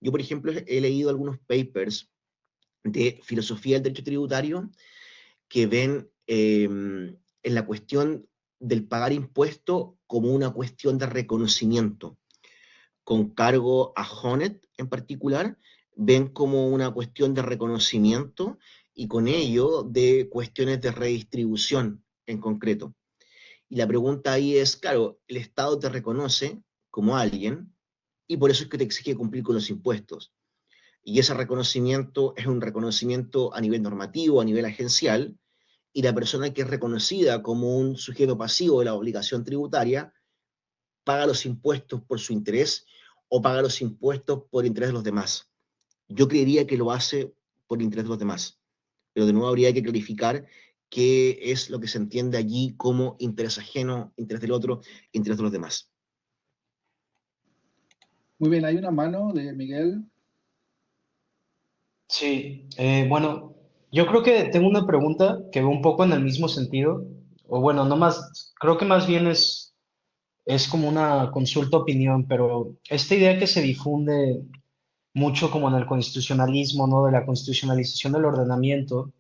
Yo, por ejemplo, he leído algunos papers de filosofía del derecho tributario que ven en la cuestión del pagar impuesto como una cuestión de reconocimiento, con cargo a Honet en particular, ven como una cuestión de reconocimiento y con ello de cuestiones de redistribución en concreto. Y la pregunta ahí es, claro, el Estado te reconoce como alguien y por eso es que te exige cumplir con los impuestos. Y ese reconocimiento es un reconocimiento a nivel normativo, a nivel agencial, y la persona que es reconocida como un sujeto pasivo de la obligación tributaria paga los impuestos por su interés o paga los impuestos por interés de los demás. Yo creería que lo hace por interés de los demás, pero de nuevo habría que clarificar qué es lo que se entiende allí como interés ajeno, interés del otro, interés de los demás. Muy bien, hay una mano de Miguel. Sí, bueno, yo creo que tengo una pregunta que va un poco en el mismo sentido, o bueno, no más, creo que más bien es como una consulta opinión, pero esta idea que se difunde mucho como en el constitucionalismo, ¿no? De la constitucionalización del ordenamiento,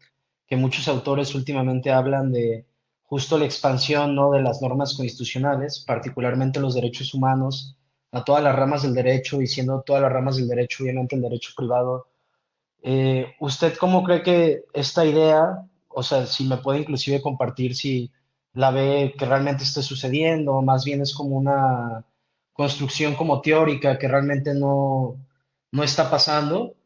que muchos autores últimamente hablan de justo la expansión, ¿no? De las normas constitucionales, particularmente los derechos humanos, a todas las ramas del derecho, y siendo todas las ramas del derecho, obviamente el derecho privado. ¿Usted cómo cree que esta idea, o sea, si me puede inclusive compartir si la ve que realmente esté sucediendo, o más bien es como una construcción como teórica que realmente no está pasando,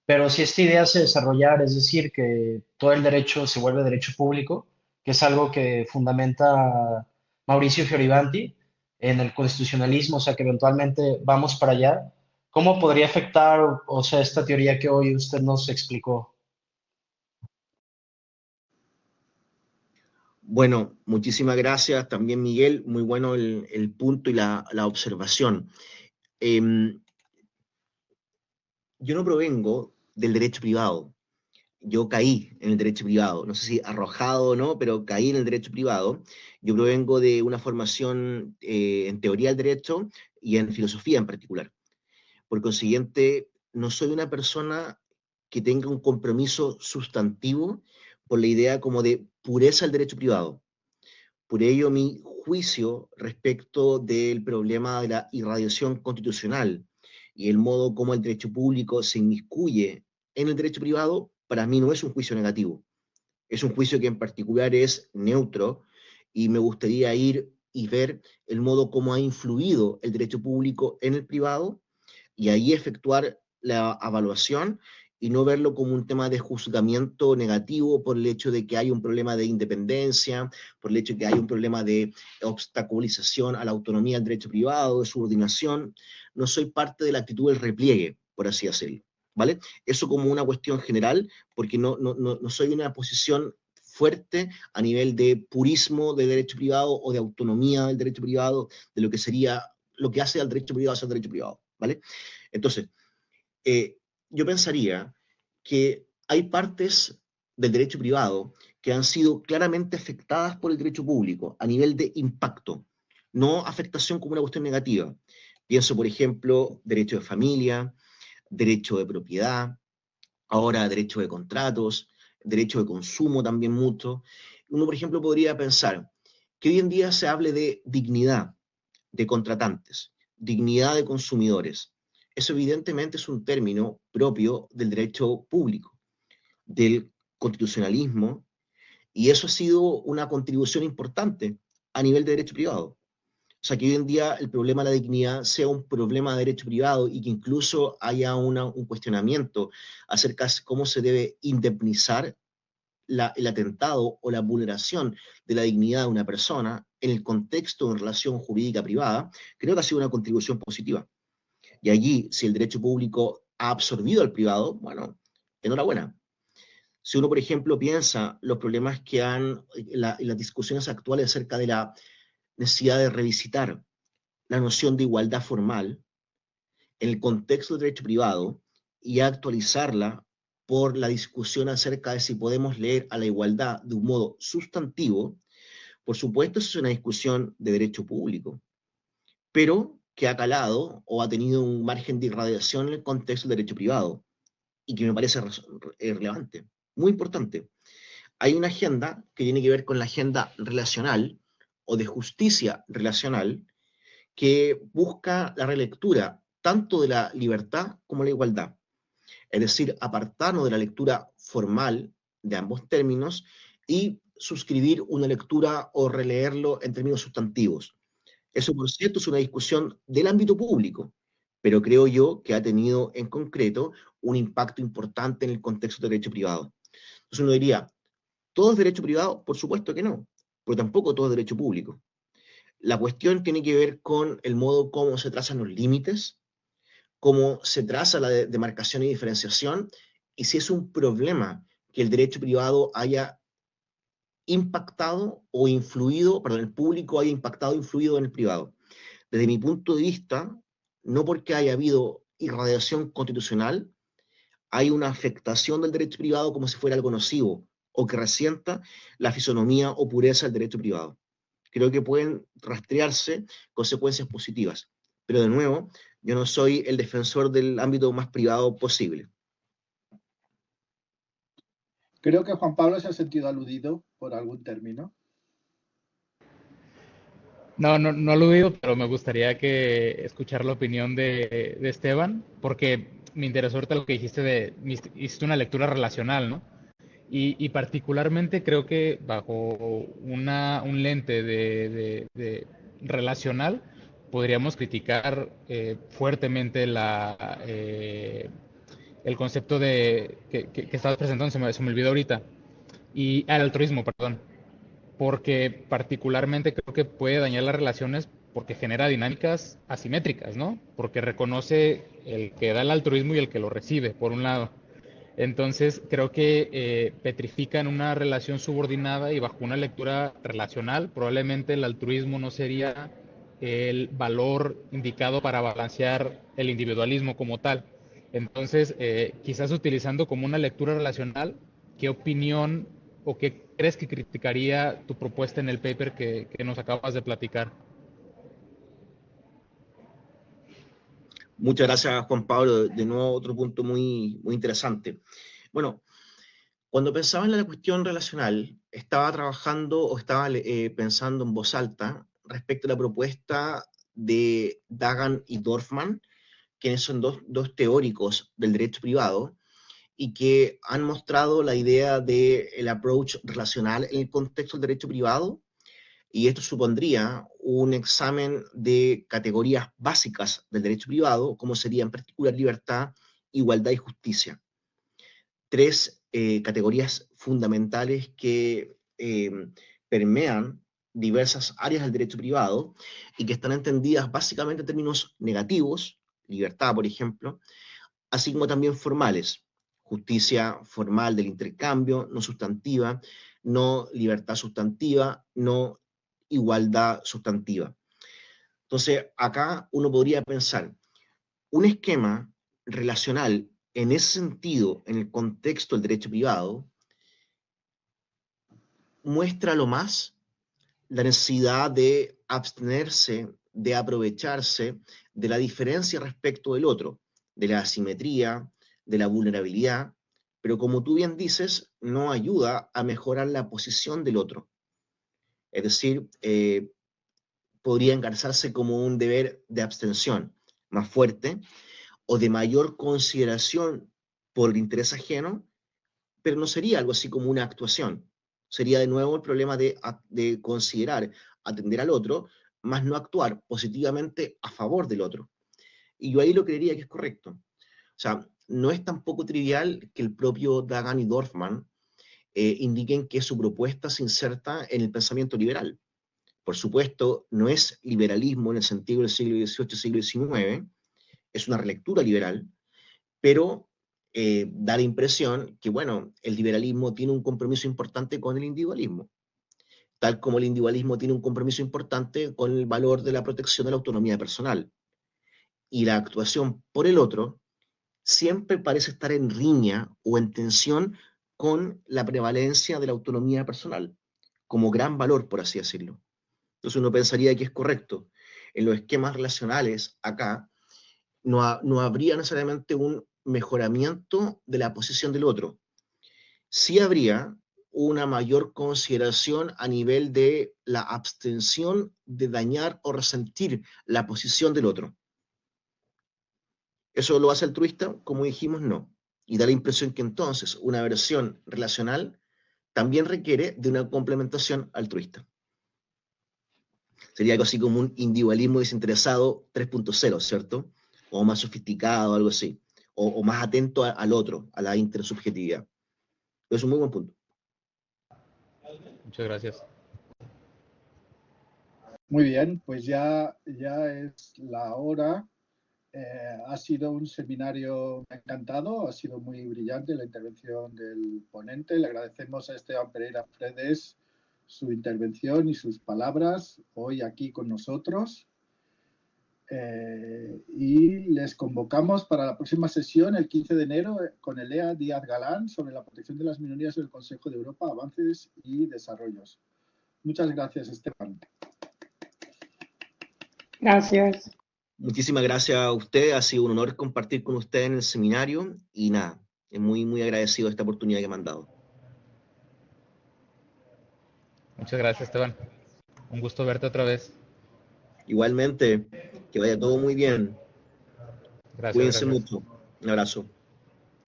pero si esta idea se desarrollara, es decir, que todo el derecho se vuelve derecho público, que es algo que fundamenta Mauricio Fioravanti en el constitucionalismo, o sea, que eventualmente vamos para allá. ¿Cómo podría afectar, o sea, esta teoría que hoy usted nos explicó? Bueno, muchísimas gracias también, Miguel. Muy bueno el punto y la observación. Yo no provengo del derecho privado. Yo caí en el derecho privado. No sé si arrojado o no, pero caí en el derecho privado. Yo provengo de una formación en teoría del derecho y en filosofía en particular. Por consiguiente, no soy una persona que tenga un compromiso sustantivo por la idea como de pureza del derecho privado. Por ello, mi juicio respecto del problema de la irradiación constitucional y el modo como el derecho público se inmiscuye en el derecho privado, para mí no es un juicio negativo. Es un juicio que en particular es neutro y me gustaría ir y ver el modo como ha influido el derecho público en el privado y ahí efectuar la evaluación y no verlo como un tema de juzgamiento negativo por el hecho de que hay un problema de independencia, por el hecho de que hay un problema de obstaculización a la autonomía del derecho privado, de subordinación. No soy parte de la actitud del repliegue, por así decirlo, ¿vale? Eso como una cuestión general, porque no soy una posición fuerte a nivel de purismo del derecho privado o de autonomía del derecho privado, de lo que sería, lo que hace al derecho privado ser derecho privado, ¿vale? Entonces, yo pensaría que hay partes del derecho privado que han sido claramente afectadas por el derecho público a nivel de impacto, no afectación como una cuestión negativa. Pienso, por ejemplo, derecho de familia, derecho de propiedad, ahora derecho de contratos, derecho de consumo también mucho. Uno, por ejemplo, podría pensar que hoy en día se hable de dignidad de contratantes, dignidad de consumidores. Eso evidentemente es un término propio del derecho público, del constitucionalismo, y eso ha sido una contribución importante a nivel de derecho privado. O sea, que hoy en día el problema de la dignidad sea un problema de derecho privado y que incluso haya un cuestionamiento acerca de cómo se debe indemnizar el atentado o la vulneración de la dignidad de una persona en el contexto de una relación jurídica privada, creo que ha sido una contribución positiva. Y allí, si el derecho público ha absorbido al privado, bueno, enhorabuena. Si uno, por ejemplo, piensa los problemas que han, las discusiones actuales acerca de la necesidad de revisitar la noción de igualdad formal en el contexto del derecho privado y actualizarla por la discusión acerca de si podemos leer a la igualdad de un modo sustantivo, por supuesto, eso es una discusión de derecho público, pero que ha calado o ha tenido un margen de irradiación en el contexto del derecho privado y que me parece relevante, muy importante. Hay una agenda que tiene que ver con la agenda relacional o de justicia relacional que busca la relectura tanto de la libertad como la igualdad. Es decir, apartarnos de la lectura formal de ambos términos y suscribir una lectura o releerlo en términos sustantivos. Eso, por cierto, es una discusión del ámbito público, pero creo yo que ha tenido en concreto un impacto importante en el contexto del derecho privado. Entonces uno diría, ¿todo es derecho privado? Por supuesto que no, pero tampoco todo es derecho público. La cuestión tiene que ver con el modo como se trazan los límites, cómo se traza la demarcación y diferenciación, y si es un problema que el derecho privado haya impactado o influido, perdón, el público haya impactado o influido en el privado. Desde mi punto de vista, no porque haya habido irradiación constitucional, hay una afectación del derecho privado como si fuera algo nocivo o que resienta la fisonomía o pureza del derecho privado. Creo que pueden rastrearse consecuencias positivas. Pero de nuevo, yo no soy el defensor del ámbito más privado posible. Creo que Juan Pablo se ha sentido aludido por algún término. No lo digo, pero me gustaría que escuchar la opinión de Esteban, porque me interesó ahorita lo que dijiste hiciste una lectura relacional, ¿no? Y particularmente creo que bajo un lente de relacional podríamos criticar fuertemente el concepto que estabas presentando, se me olvidó ahorita, y el altruismo, perdón, porque particularmente creo que puede dañar las relaciones porque genera dinámicas asimétricas, ¿no? Porque reconoce el que da el altruismo y el que lo recibe, por un lado. Entonces, creo que petrifican una relación subordinada y bajo una lectura relacional, probablemente el altruismo no sería el valor indicado para balancear el individualismo como tal. Entonces, quizás utilizando como una lectura relacional, ¿qué opinión o qué crees que criticaría tu propuesta en el paper que nos acabas de platicar? Muchas gracias, Juan Pablo. De nuevo, otro punto muy, muy interesante. Bueno, Cuando pensaba en la cuestión relacional, estaba trabajando o estaba pensando en voz alta respecto a la propuesta de Dagan y Dorfman, quienes son dos teóricos del derecho privado, y que han mostrado la idea del approach relacional en el contexto del derecho privado, y esto supondría un examen de categorías básicas del derecho privado, como serían en particular libertad, igualdad y justicia. Tres categorías fundamentales que permean diversas áreas del derecho privado y que están entendidas básicamente en términos negativos, libertad, por ejemplo, así como también formales, justicia formal del intercambio, no sustantiva, no libertad sustantiva, no igualdad sustantiva. Entonces, acá uno podría pensar, un esquema relacional en ese sentido, en el contexto del derecho privado, muestra lo más la necesidad de abstenerse, de aprovecharse de la diferencia respecto del otro, de la asimetría, de la vulnerabilidad, pero como tú bien dices, no ayuda a mejorar la posición del otro. Es decir, podría engarzarse como un deber de abstención más fuerte o de mayor consideración por el interés ajeno, pero no sería algo así como una actuación. Sería de nuevo el problema de considerar, atender al otro, más no actuar positivamente a favor del otro. Y yo ahí lo creería que es correcto. O sea, no es tampoco trivial que el propio Dagan y Dorfman indiquen que su propuesta se inserta en el pensamiento liberal. Por supuesto, no es liberalismo en el sentido del siglo XVIII, siglo XIX, es una relectura liberal, pero da la impresión que, bueno, el liberalismo tiene un compromiso importante con el individualismo, tal como el individualismo tiene un compromiso importante con el valor de la protección de la autonomía personal. Y la actuación por el otro siempre parece estar en riña o en tensión con la prevalencia de la autonomía personal, como gran valor, por así decirlo. Entonces uno pensaría que es correcto. En los esquemas relacionales, acá, no habría necesariamente un mejoramiento de la posición del otro. Sí habría una mayor consideración a nivel de la abstención de dañar o resentir la posición del otro. ¿Eso lo hace altruista? Como dijimos, no. Y da la impresión que entonces una versión relacional también requiere de una complementación altruista. Sería algo así como un individualismo desinteresado 3.0, ¿cierto? O más sofisticado, algo así. O más atento al otro, a la intersubjetividad. Es un muy buen punto. Muchas gracias. Muy bien, pues ya es la hora. Ha sido un seminario encantado, ha sido muy brillante la intervención del ponente. Le agradecemos a Esteban Pereira Fredes su intervención y sus palabras hoy aquí con nosotros. Y les convocamos para la próxima sesión, el 15 de enero, con Elea Díaz Galán, sobre la protección de las minorías del Consejo de Europa, avances y desarrollos. Muchas gracias, Esteban. Gracias. Muchísimas gracias a usted, ha sido un honor compartir con usted en el seminario y nada, es muy, muy agradecido de esta oportunidad que me han dado. Muchas gracias, Esteban. Un gusto verte otra vez. Igualmente, que vaya todo muy bien. Gracias, Cuídense gracias. mucho. Un abrazo.